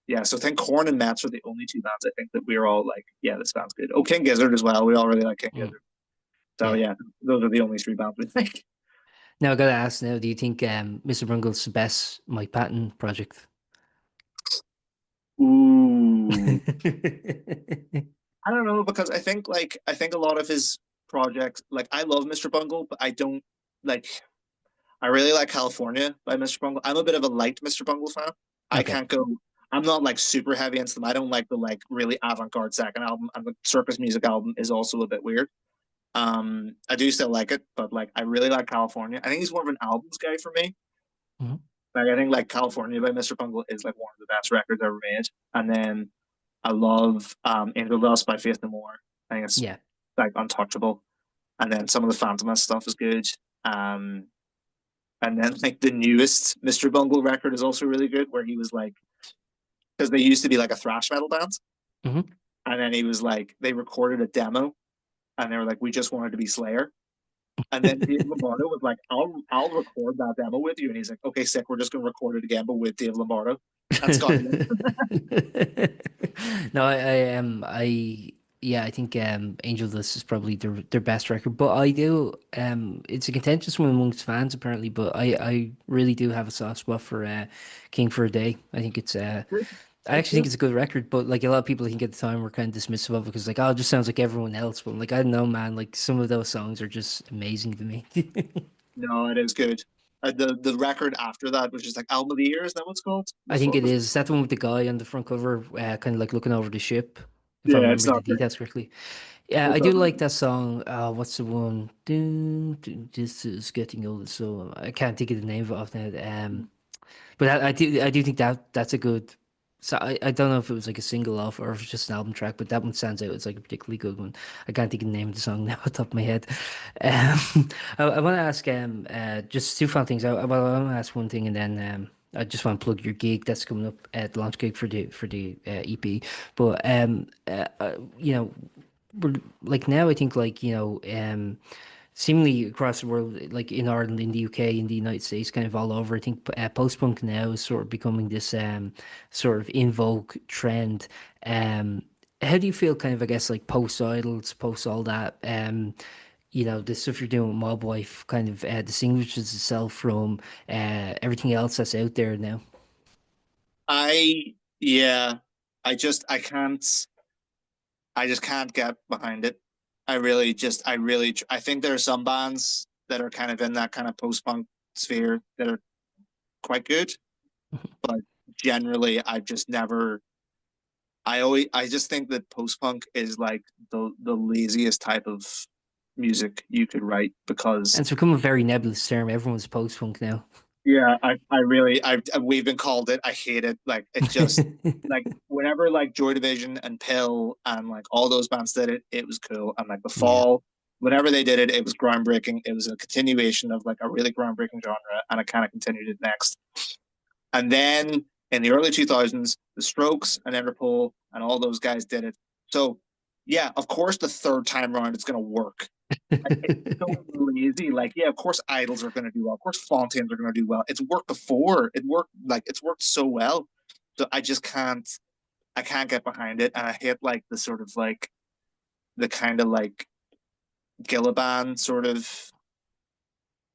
yeah. So I think Korn and Mats are the only two bands I think that we are all like, yeah, this band's good. Oh, King Gizzard as well. We all really like King Mm, Gizzard. So yeah. yeah, those are the only three bands we think. Now I gotta ask now, do you think Mr. Brungle's the best Mike Patton project? Ooh, I don't know because I think a lot of his projects, like I love Mr. Bungle, but I don't like. I really like California by Mr. Bungle. I'm a bit of a light Mr. Bungle fan. I Okay. can't go. I'm not like super heavy into them. I don't like the like really avant-garde second album, and the Circus Music album is also a bit weird. I do still like it, but like I really like California. I think he's more of an albums guy for me. Mhm. Like I think like California by Mr. Bungle is like one of the best records ever made. And then I love Angel Dust by Faith No More. I think it's Yeah. like untouchable. And then some of the Phantom stuff is good. Um, and then like the newest Mr. Bungle record is also really good, where he was like, because they used to be like a thrash metal band, hmm and then he was like, they recorded a demo, and they were like, we just wanted to be Slayer, and then Dave Lombardo was like, I'll record that demo with you, and he's like, okay, sick, we're just gonna record it again, but with Dave Lombardo and Scott Ian. No, yeah, I think Angel Dust is probably their best record, but I do it's a contentious one amongst fans apparently, but I really do have a soft spot for King for a Day. I think I It's actually think good. it's a good record, but like a lot of people I think at the time were kind of dismissive of it because like, oh, it just sounds like everyone else. But I'm like, I don't know, man. Like some of those songs are just amazing to me. No, it is good. The record after that, which is like album of the year, is that what it's called? I think Before, it before is. Is that the one with the guy on the front cover, kind of like looking over the ship, if I yeah, it's remember the not good. details correctly. Yeah, It's I not do like good. that song. What's the one? Dun, dun, this is getting older, so I can't think of the name of it off now. But I do think that's a good. So I don't know if it was like a single off or if it's just an album track, but that one stands out. It's like a particularly good one. I can't think of the name of the song now off the top of my head. I want to ask just two fun things. Well, I want to ask one thing and then I just want to plug your gig that's coming up at the launch gig for the EP. But you know, we're like now I think like seemingly across the world, like in Ireland, in the UK, in the United States, kind of all over. I think post-punk now is sort of becoming this sort of in vogue trend. Um, how do you feel, kind of, I guess, like post Idols, post all that? The stuff you're doing with Mob Wife kind of distinguishes itself from everything else that's out there now. I yeah, I can't I just can't get behind it. I think there are some bands that are kind of in that kind of post punk sphere that are quite good, but generally I've just never I just think that post punk is like the laziest type of music you could write And because it's become a very nebulous term. Everyone's post-punk now. yeah, I really I we've been called it. I hate it. Like it just like whenever like Joy Division and Pill and like all those bands did it, it was cool. And like the Yeah. Fall, whenever they did it, it was groundbreaking. It was a continuation of like a really groundbreaking genre, and it kind of continued it next. And then in the early 2000s, the Strokes and Interpol and all those guys did it. So yeah, of course, the third time round it's going to work. It's so lazy. Like, yeah, of course, idols are going to do well. Of course, Fontaines are going to do well. It's worked before. It's worked so well. So I just can't. I can't get behind it, and I hate like the sort of like the kind of like Gilliban sort of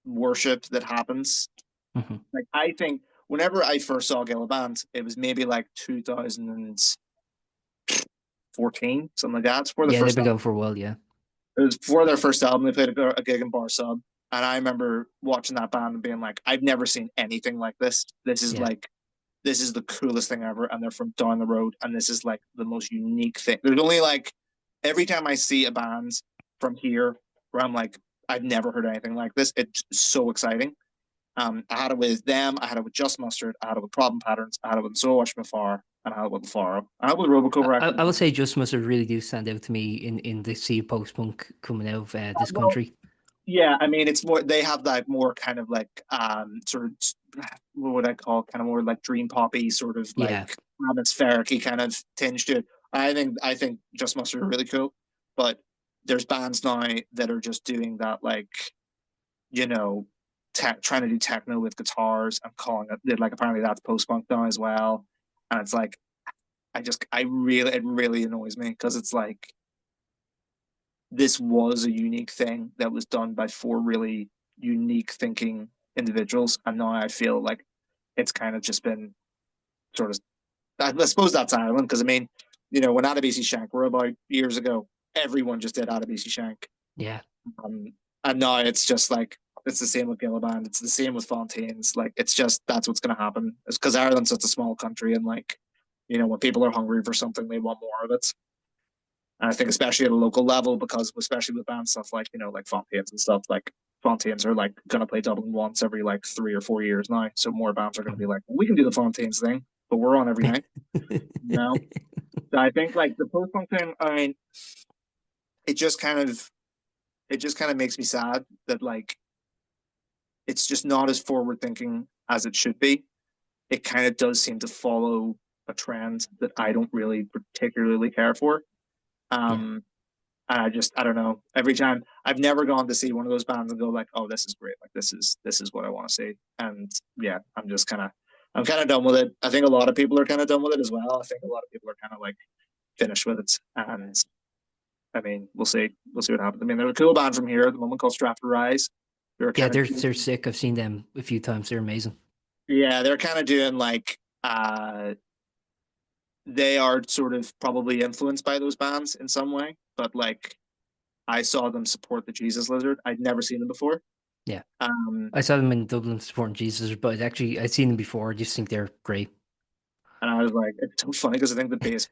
worship that happens. Mhm. Like, I think whenever I first saw Gilliban, it was maybe like 2014, something like that. It's for the Yeah, they've first been album. going for a while. Yeah. It was for their first album. They played a gig in Bar Sub, and I remember watching that band and being like, "I've never seen anything like this. Yeah. This is the coolest thing ever." And they're from down the road, and this is like the most unique thing. There's only like every time I see a band from here where I'm like, I've never heard anything like this. It's so exciting. I had it with them. I had it with Just Mustard. I had it with Problem Patterns. I had it with So Watch Me Far, and I had it with Faro. I had it with I, Robocover I actually. I would say Just Mustard really do stand out to me in the sea of post-punk coming out of this Well, country. yeah, I mean, it's more, they have that more kind of like, sort of, what would I call it? Kind of more like dream poppy, sort of Yeah. like atmospheric kind of tinge to it. I think Just Mustard are really cool, but there's bands now that are just doing that, like, you know, trying to do techno with guitars and calling it, like, apparently that's post punk now as well. And it's like, it really annoys me because it's like, this was a unique thing that was done by four really unique thinking individuals, and now I feel like it's kind of just been sort of. I suppose that's Ireland because I mean, when Adabisi Shank were about years ago, everyone just did Adabisi Shank, Yeah. um, and now it's just like it's the same with Gilliband, it's the same with Fontaines. Like it's just that's what's going to happen. It's because Ireland's such a small country, and like when people are hungry for something, they want more of it. And I think especially at a local level, because especially with band stuff like like Fontaines and stuff, like Fontaines are like going to play Dublin once every like 3 or 4 years now. So more bands are going to be like, well, we can do the Fontaines thing, but we're on every night. So I think like the post punk thing, I mean, it just kind of it just kind of makes me sad that like it's just not as forward thinking as it should be. It kind of does seem to follow a trend that I don't really particularly care for. Yeah. Um, And I don't know. Every time I've never gone to see one of those bands and go like, oh, this is great. Like this is what I want to see. And yeah, I'm kind of done with it. I think a lot of people are kind of done with it as well. I think a lot of people are kind of like finished with it. And I mean, we'll see what happens. I mean, there's a cool band from here at the moment called Strapped to Rise. They're Yeah, kind of they're sick. I've seen them a few times. They're amazing. yeah, they're kind of doing like they are sort of probably influenced by those bands in some way, but like I saw them support the Jesus Lizard. I'd never seen them before. Yeah. Um, I saw them in Dublin supporting Jesus, but actually I've seen them before. I just think they're great. and I was like, it's so funny because I think the bass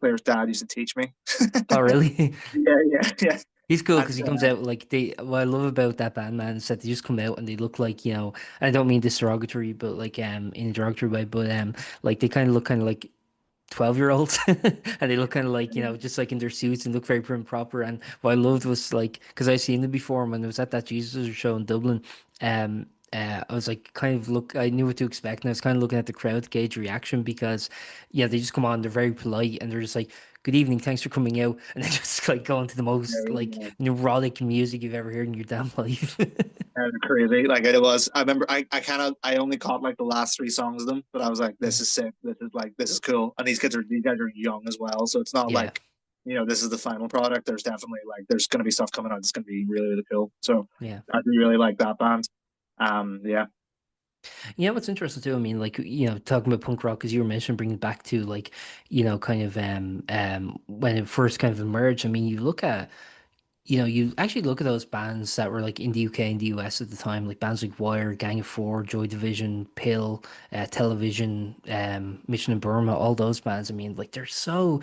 player's dad used to teach me. Oh, really? Yeah, yeah, yeah. He's cool And because he comes out like they. What I love about that band, man, is that they just come out and they look like, I don't mean this derogatory, but like in a derogatory way, but like they kind of look kind of like 12-year-olds and they look kind of like, just like in their suits and look very prim and proper. And what I loved was like, because I seen them before when I was at that Jesus show in Dublin. um I was like kind of I knew what to expect, and I was kind of looking at the crowd to gauge reaction because yeah, they just come on, they're very polite and they're just like, good evening, thanks for coming out, and they just like go into the most like neurotic music you've ever heard in your damn life. crazy. Like it was. I remember. I only caught like the last three songs of them, but I was like, Yeah. this is sick. This is cool. And these guys are young as well, so it's not Yeah. like, this is the final product. There's definitely like there's gonna be stuff coming out that's gonna be really really cool. So Yeah. I do really like that band. Yeah. Yeah, what's interesting too, I mean, like, talking about punk rock, as you were mentioning, bringing it back to like, kind of when it first kind of emerged. I mean, you actually look at those bands that were like in the UK and the US at the time, like bands like Wire, Gang of Four, Joy Division, Pill, Television, Mission in Burma, all those bands. I mean, like they're so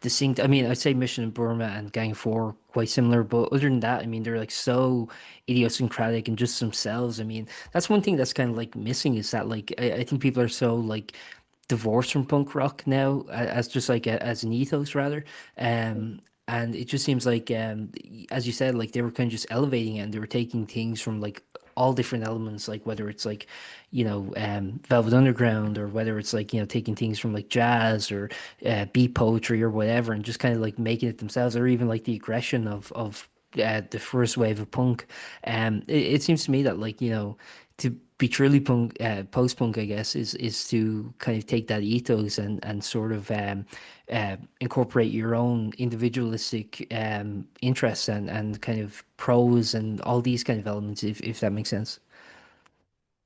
distinct. I mean, I'd say Mission in Burma and Gang of Four quite similar, but other than that, I mean, they're like so idiosyncratic and just themselves. I mean, that's one thing that's kind of like missing is that like I think people are so like divorced from punk rock now as just like as an ethos rather. And it just seems like as you said, like they were kind of just elevating it and they were taking things from like all different elements, like whether it's like Velvet Underground, or whether it's like taking things from like jazz or beat poetry or whatever, and just kind of like making it themselves, or even like the aggression of the first wave of punk. It seems to me that like to be truly punk, post-punk, I guess, is to kind of take that ethos and sort of incorporate your own individualistic interests and kind of prose and all these kind of elements, if that makes sense.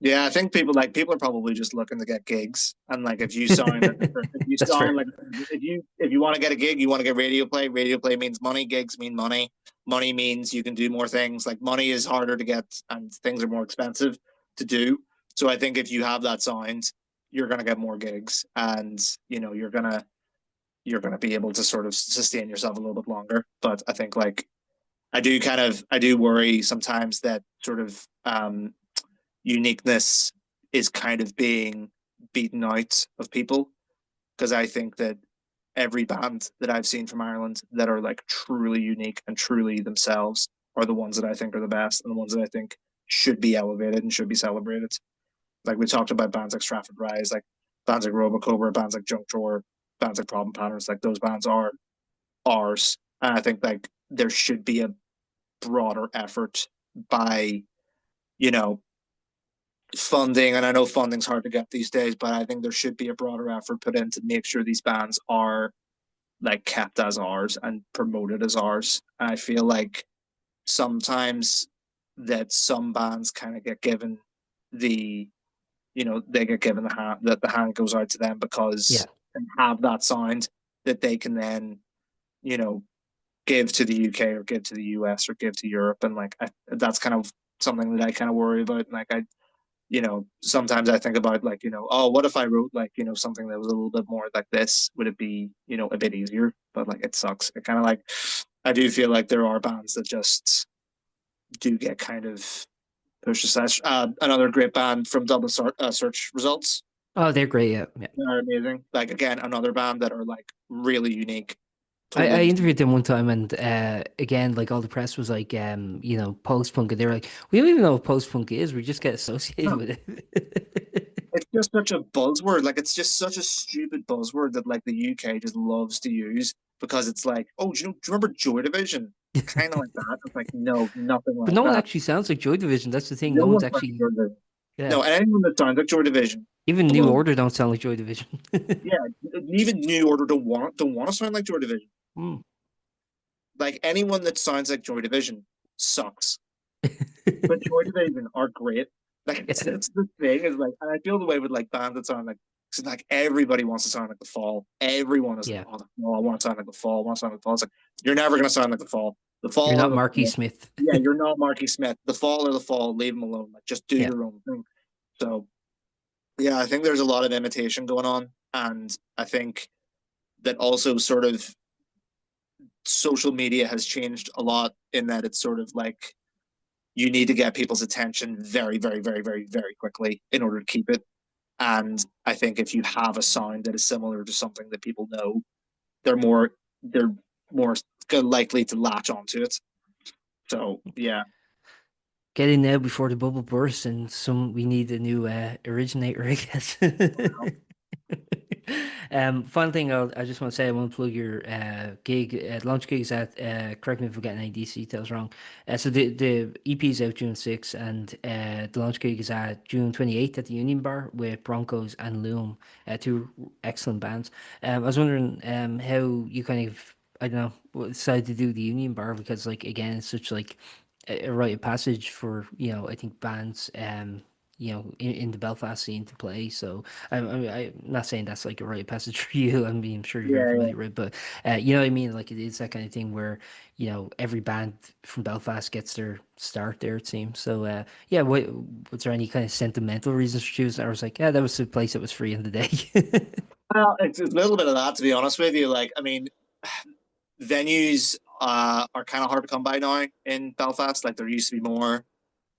Yeah, I think people are probably just looking to get gigs, and like if you sign if you That's sign fair. like if you want to get a gig, you want to get radio play. Radio play means money. Gigs mean money. Money means you can do more things. Like money is harder to get, and things are more expensive to do. So I think if you have that signed, you're gonna get more gigs, and you're gonna be able to sort of sustain yourself a little bit longer. But I think like I do worry sometimes that sort of uniqueness is kind of being beaten out of people, because I think that every band that I've seen from Ireland that are like truly unique and truly themselves are the ones that I think are the best and the ones that I think should be elevated and should be celebrated. Like we talked about bands like Stratford Rise, like bands like Robocobra, bands like Junk Drawer, bands like Problem Patterns, like those bands are ours. And I think like there should be a broader effort by, you know, funding, and I know funding's hard to get these days, but I think there should be a broader effort put in to make sure these bands are like kept as ours and promoted as ours. And I feel like sometimes that some bands kind of get given the they get given the hand, that the hand goes out to them because Yeah. they have that sound that they can then you know give to the UK or give to the US or give to Europe, and like that's kind of something that I kind of worry about. Like sometimes I think about like, oh, what if I wrote like, something that was a little bit more like this? Would it be, a bit easier? But like, it sucks. It kind of like, I do feel like there are bands that just do get kind of pushed aside. Another great band from Dublin Search Results. Oh, they're great. Yeah, yeah. They're amazing. Like, again, another band that are like really unique. I Totally. interviewed them one time, and again, like all the press was like, post punk, and they were like, we don't even know what post punk is. We just get associated with it. It's just such a buzzword. Like it's just such a stupid buzzword that like the UK just loves to use because it's like, oh, do you remember Joy Division? Kind of like that. It's like, no, nothing But like no one that. actually sounds like Joy Division. That's the thing. No No one's one's fucking actually, Joy Division. yeah. No, and anyone that sounds like Joy Division, Even New blow. Order don't sound like Joy Division. Yeah, even New Order don't want to sound like Joy Division. Hmm. Like anyone that sounds like Joy Division sucks. But Joy Division are great. Like it's Yeah. that's the thing is like, and I feel the way with like bands that sound like, cause like everybody wants to sound like the Fall. Everyone is like, Yeah. oh, the Fall. I want to sound like the Fall. I want to sound like the Fall. It's like you're never gonna sound like the Fall. The You're Fall or not the Marky Fall. Smith. Yeah, you're not Marky Smith. The Fall or the Fall. Leave them alone. Like just do Yeah. your own thing. So yeah, I think there's a lot of imitation going on, and I think that also sort of social media has changed a lot in that it's sort of like you need to get people's attention very, very, very, very, very quickly in order to keep it. And I think if you have a sound that is similar to something that people know, they're more they're more likely to latch onto it. So yeah, Get in now before the bubble bursts, and we need a new originator, I guess. Final thing I just want to say, I want to plug your gig, launch gigs at, correct me if I'm getting any DC details wrong. So the EP is out June 6th, and the launch gig is at June 28th at the Union Bar with Broncos and Loom, two excellent bands. I was wondering how you kind of, I don't know, decided to do the Union Bar, because like again, it's such like a rite of passage for, I think bands in the Belfast scene to play. So I'm not saying that's like a rite of passage for you. I mean, I'm sure you're very yeah, yeah. familiar with it, but you know what I mean? Like it is that kind of thing where, every band from Belfast gets their start there, it seems. So yeah, was there any kind of sentimental reasons for choosing? I was like, yeah, that was the place that was free in the day. Well, it's a little bit of that, to be honest with you. Like, I mean, venues are kind of hard to come by now in Belfast. Like, there used to be more.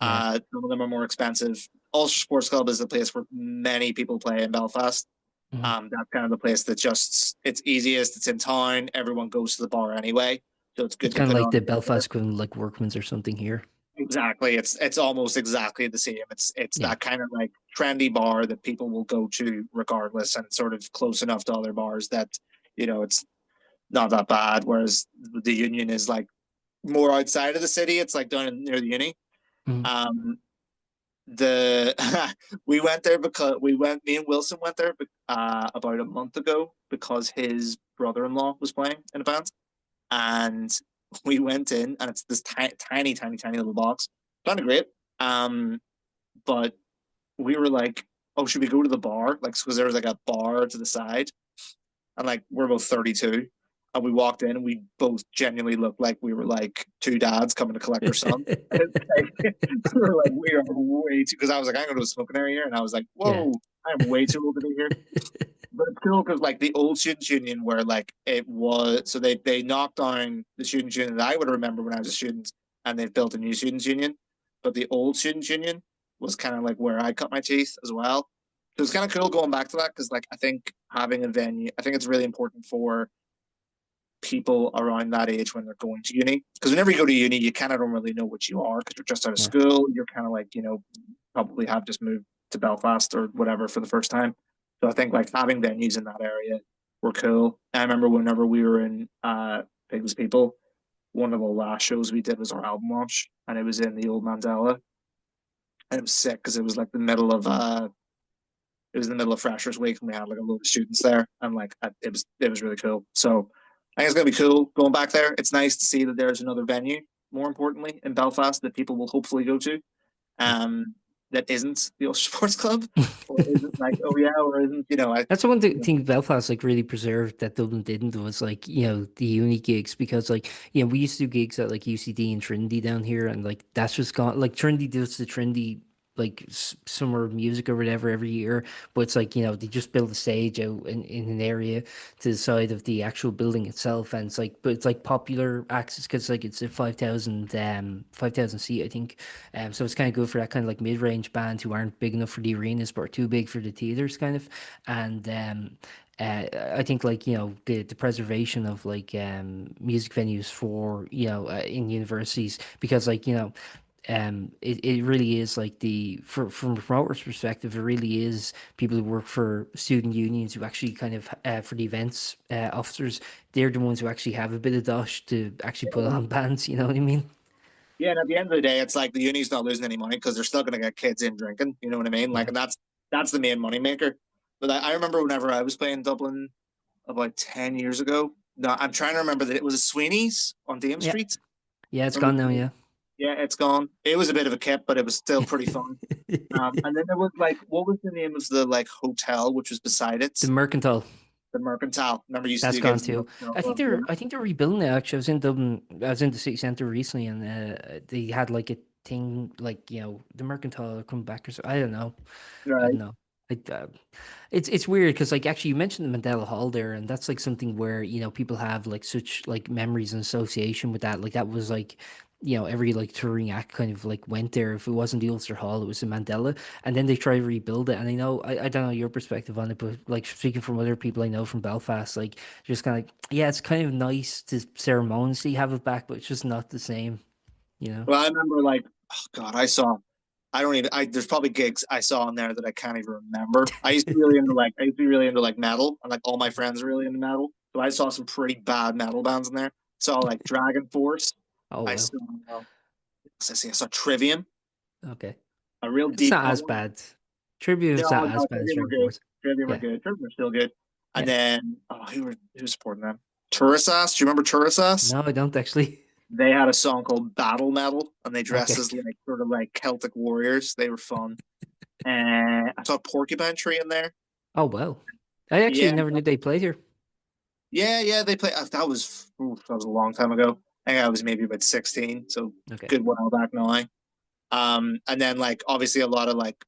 Yeah. Some of them are more expensive. Ulster Sports Club is the place where many people play in Belfast. Mhm. That's kind of the place that just it's easiest. It's in town. Everyone goes to the bar anyway, so it's It's good to kind of put like on the a bit there. Belfast equivalent, like Workman's or something here. Exactly. It's almost exactly the same. It's Yeah. that kind of like trendy bar that people will go to regardless, and sort of close enough to other bars that it's not that bad. Whereas the Union is like more outside of the city. It's like down near the uni. Mhm. Um, the we went there because we went. Me and Wilson went there about a month ago because his brother-in-law was playing in a band, and we went in, and it's this tiny, tiny, tiny little box. Kind of great. Um, but we were like, "Oh, should we go to the bar?" Like, because there was like a bar to the side, and like we're both 32, and we walked in, and we both genuinely looked like we were like two dads coming to collect our son. Like, we were like, we are way too. Because I was like, I'm going to a smoking area here, and I was like, Yeah. whoa, I'm way too old to be here. But it's cool because like the old students union, where like it was, so they knocked down the students union that I would remember when I was a student, and they've built a new students union. But the old students union was kind of like where I cut my teeth as well. So it's kind of cool going back to that because like I think having a venue, I think it's really important for people around that age when they're going to uni. Because whenever you go to uni, you kind of don't really know what you are because you're just out of Yeah. school. You're kind of like, probably have just moved to Belfast or whatever for the first time. So I think like having venues in that area were cool. I remember whenever we were in Pigs People, one of the last shows we did was our album launch, and it was in the old Mandela, and it was sick because it was in the middle of Freshers Week, and we had like a load of students there, and like it was really cool. So I think it's gonna be cool going back there. It's nice to see that there's another venue, more importantly, in Belfast that people will hopefully go to. That isn't the Ulster Sports Club, or isn't like or isn't That's the one thing Belfast like really preserved that Dublin didn't, was like, the uni gigs, because like, we used to do gigs at like UCD and Trinity down here, and like that's just gone. Like Trinity does the Trinity like summer music or whatever every year, but it's like, they just build a stage out in an area to the side of the actual building itself, and it's like, but it's like popular access because like it's a 5,000 seat, I think. So it's kind of good for that kind of like mid-range band who aren't big enough for the arenas but are too big for the theaters, kind of. And I think like, the preservation of like music venues for, in universities, because like, it really is like from a promoter's perspective, it really is people who work for student unions who actually kind of, for the events officers, they're the ones who actually have a bit of dosh to actually put on bands, you know what I mean? Yeah, and at the end of the day, it's like the uni's not losing any money because they're still going to get kids in drinking. You know what I mean? Like, Yeah. and that's the main money maker. But I remember whenever I was playing Dublin about 10 years ago. No, I'm trying to remember that it was a Sweeney's on Dame Yeah. Street. Yeah, it's gone Remember? now, yeah. Yeah, it's gone. It was a bit of a kip, but it was still pretty fun. And then there was like, what was the name of the like hotel which was beside it? The Mercantile, The Mercantile. Remember, you used to that's do gone gigs in the too. Mercantile I think Club. Yeah. they're rebuilding it actually. I was in Dublin. I was in the city centre recently, and they had like a thing like, the Mercantile come back or so. I don't know. I Right. don't know. I, it's weird because like actually you mentioned the Mandela Hall there, and that's like something where people have like such like memories and association with that. Like that was like every like touring act kind of like went there. If it wasn't the Ulster Hall, it was the Mandela, and then they try to rebuild it. And I know I don't know your perspective on it, but like speaking from other people I know from Belfast, like just kind of like yeah, it's kind of nice to ceremoniously have it back, but it's just not the same, you know. Well, I remember like, oh God, I don't even, there's probably gigs I saw on there that I can't even remember. I used to be really into like metal, and like all my friends are really into metal. So I saw some pretty bad metal bands in there. Saw like Dragon Force. Oh I well, saw, I saw Trivium, okay, a real it's deep not cut as one. bad. Tribute No, is not as no, bad as Trivium were Dragon good. Force. Trivium were Yeah, good. Trivium were still good. And yeah. then, oh, who was supporting them? Turisas. Do you remember Turisas? No, I don't actually. They had a song called Battle Metal, and they dressed Okay. as like sort of like Celtic warriors. They were fun. And I saw Porcupine Tree in there. Oh well. I actually Yeah, never knew they played here. yeah. They play. That was a long time ago. I think I was maybe about 16, so Okay. good while back now. And then like obviously a lot of like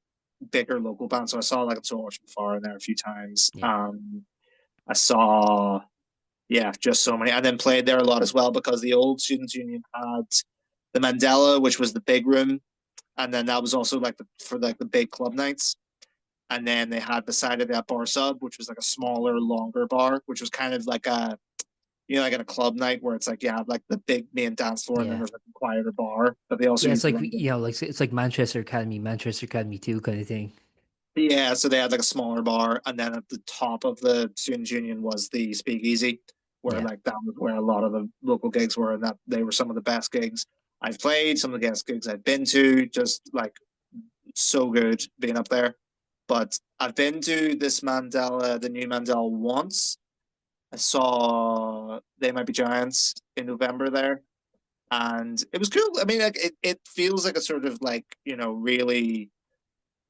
bigger local bands. So I saw like So Much Before in there a few times. Yeah. I saw just so many, and then played there a lot as well because the old Students' Union had the Mandela, which was the big room, and then that was also like for like the big club nights. And then they had the side of that bar sub, which was like a smaller, longer bar, which was kind of like like in a club night where it's like you have like the big main dance floor and then Yeah. there's like a quieter bar. But they also Yeah, it's used to like run. like it's like Manchester Academy 2 kind of thing. Yeah, so they had like a smaller bar, and then at the top of the Students' Union was the Speakeasy, where Yeah. like that was where a lot of the local gigs were, and that they were some of the best gigs I've played, some of the best gigs I've been to, just like so good being up there. But I've been to this Mandela, the new Mandela once. I saw They Might Be Giants in November there, and it was cool. I mean, like it feels like a sort of like really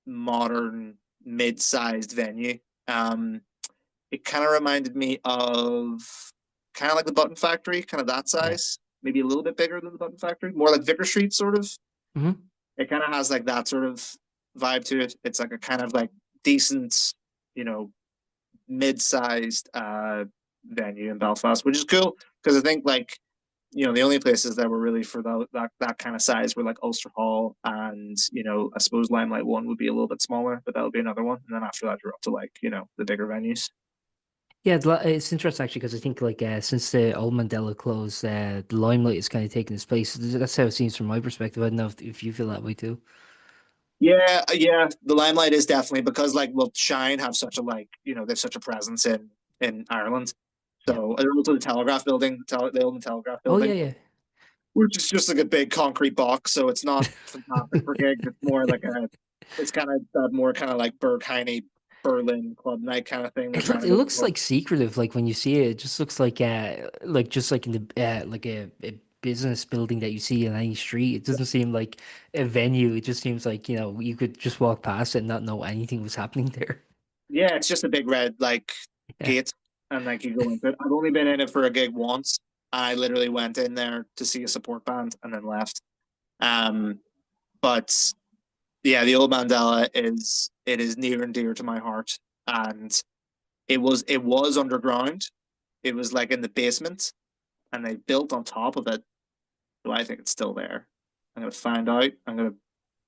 modern mid-sized venue. Um, it kind of reminded me of kind of like the Button Factory, kind of that Yeah. size, maybe a little bit bigger than the Button Factory, more like Vicar Street sort of. Hmm. It kind of has like that sort of vibe to it. It's like a kind of like decent, you know, mid-sized venue in Belfast, which is cool because I think like the only places that were really for that kind of size were like Ulster Hall and I suppose Limelight One would be a little bit smaller, but that would be another one. And then after that, you're up to like the bigger venues. Yeah, it's interesting actually because I think like since the old Mandela closed, the Limelight is kind of taking its place. That's how it seems from my perspective. I don't know if you feel that way too. Yeah. The Limelight is definitely because like Shine have such a they've such a presence in Ireland. Yeah. So and also the Telegraph building, they own the Telegraph Oh yeah, building, yeah. which is just like a big concrete box. So it's not fantastic for gigs. It's kind of that more kind of like Berghain Berlin club night kind of thing. They're trying to It go looks for. like secretive, like when you see it. It just looks like just like in the like a business building that you see in any street. It doesn't seem like a venue. It just seems like you could just walk past it and not know anything was happening there. Yeah, it's just a big red like Yeah. gate, and like you go into it. I've only been in it for a gig once. I literally went in there to see a support band and then left. Um, but yeah, the old Mandela is near and dear to my heart, and it was underground. It was like in the basement, and they built on top of it. So I think it's still there. I'm gonna find out.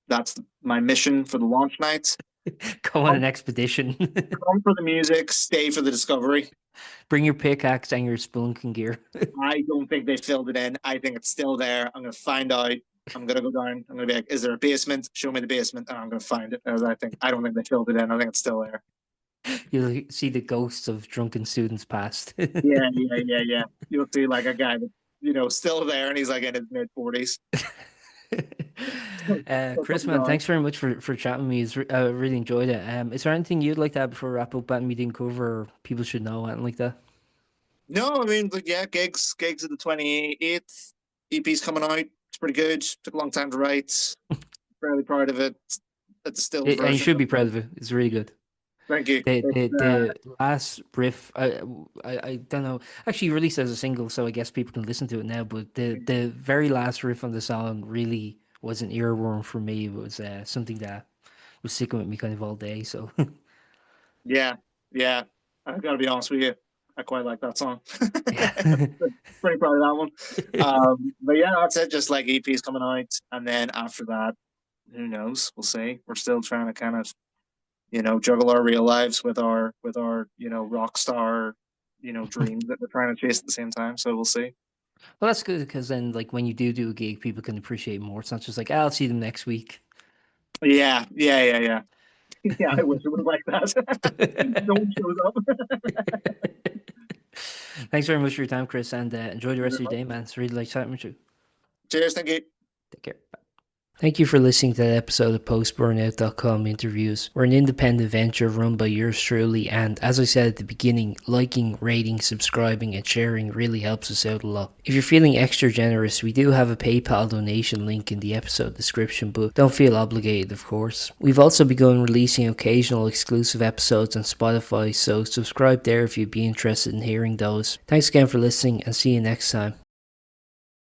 That's my mission for the launch night. Go on Come, an expedition. come for the music, stay for the discovery. Bring your pickaxe and your spelunking gear. I don't think they filled it in. I think it's still there. I'm gonna find out. I'm gonna go down. I'm gonna be like, is there a basement? Show me the basement, and I'm gonna find it. As I don't think they filled it in. I think it's still there. You'll see the ghosts of drunken students past. Yeah. You'll see like a guy that's still there, and he's like in his mid 40s. Chris, man, thanks very much for chatting with me. I really enjoyed it. Is there anything you'd like to add before we wrap up that we didn't cover or people should know, anything like that? No, I mean, like, yeah, gigs at the 28th. EP's coming out. It's pretty good. Took a long time to write. Fairly proud of it. The distilled And you version. should be proud of it. It's really good. Thank you. The last riff, I don't know. Actually, released as a single, so I guess people can listen to it now. But the very last riff on the song really was an earworm for me. It was something that was sticking with me kind of all day. So Yeah, yeah. I gotta be honest with you. I quite like that song. Yeah. Pretty proud of that one. But yeah, that's it. Just like EPs coming out, and then after that, who knows? We'll see. We're still trying to kind of juggle our real lives with our rock star dreams that we're trying to chase at the same time. So we'll see. Well, that's good because then, like, when you do a gig, people can appreciate more. It's not just like, "Ah, I'll see them next week." Yeah, yeah, yeah, yeah. Yeah, I wish it was like that. No one shows up. Thanks very much for your time, Chris, and enjoy the Thank you rest very of your day, much. man. It's really like chatting with you. Cheers, thank you. Take care. Thank you for listening to that episode of Post-Burnout.com interviews. We're an independent venture run by yours truly, and as I said at the beginning, liking, rating, subscribing, and sharing really helps us out a lot. If you're feeling extra generous, we do have a PayPal donation link in the episode description, but don't feel obligated, of course. We've also begun releasing occasional exclusive episodes on Spotify, so subscribe there if you'd be interested in hearing those. Thanks again for listening, and see you next time.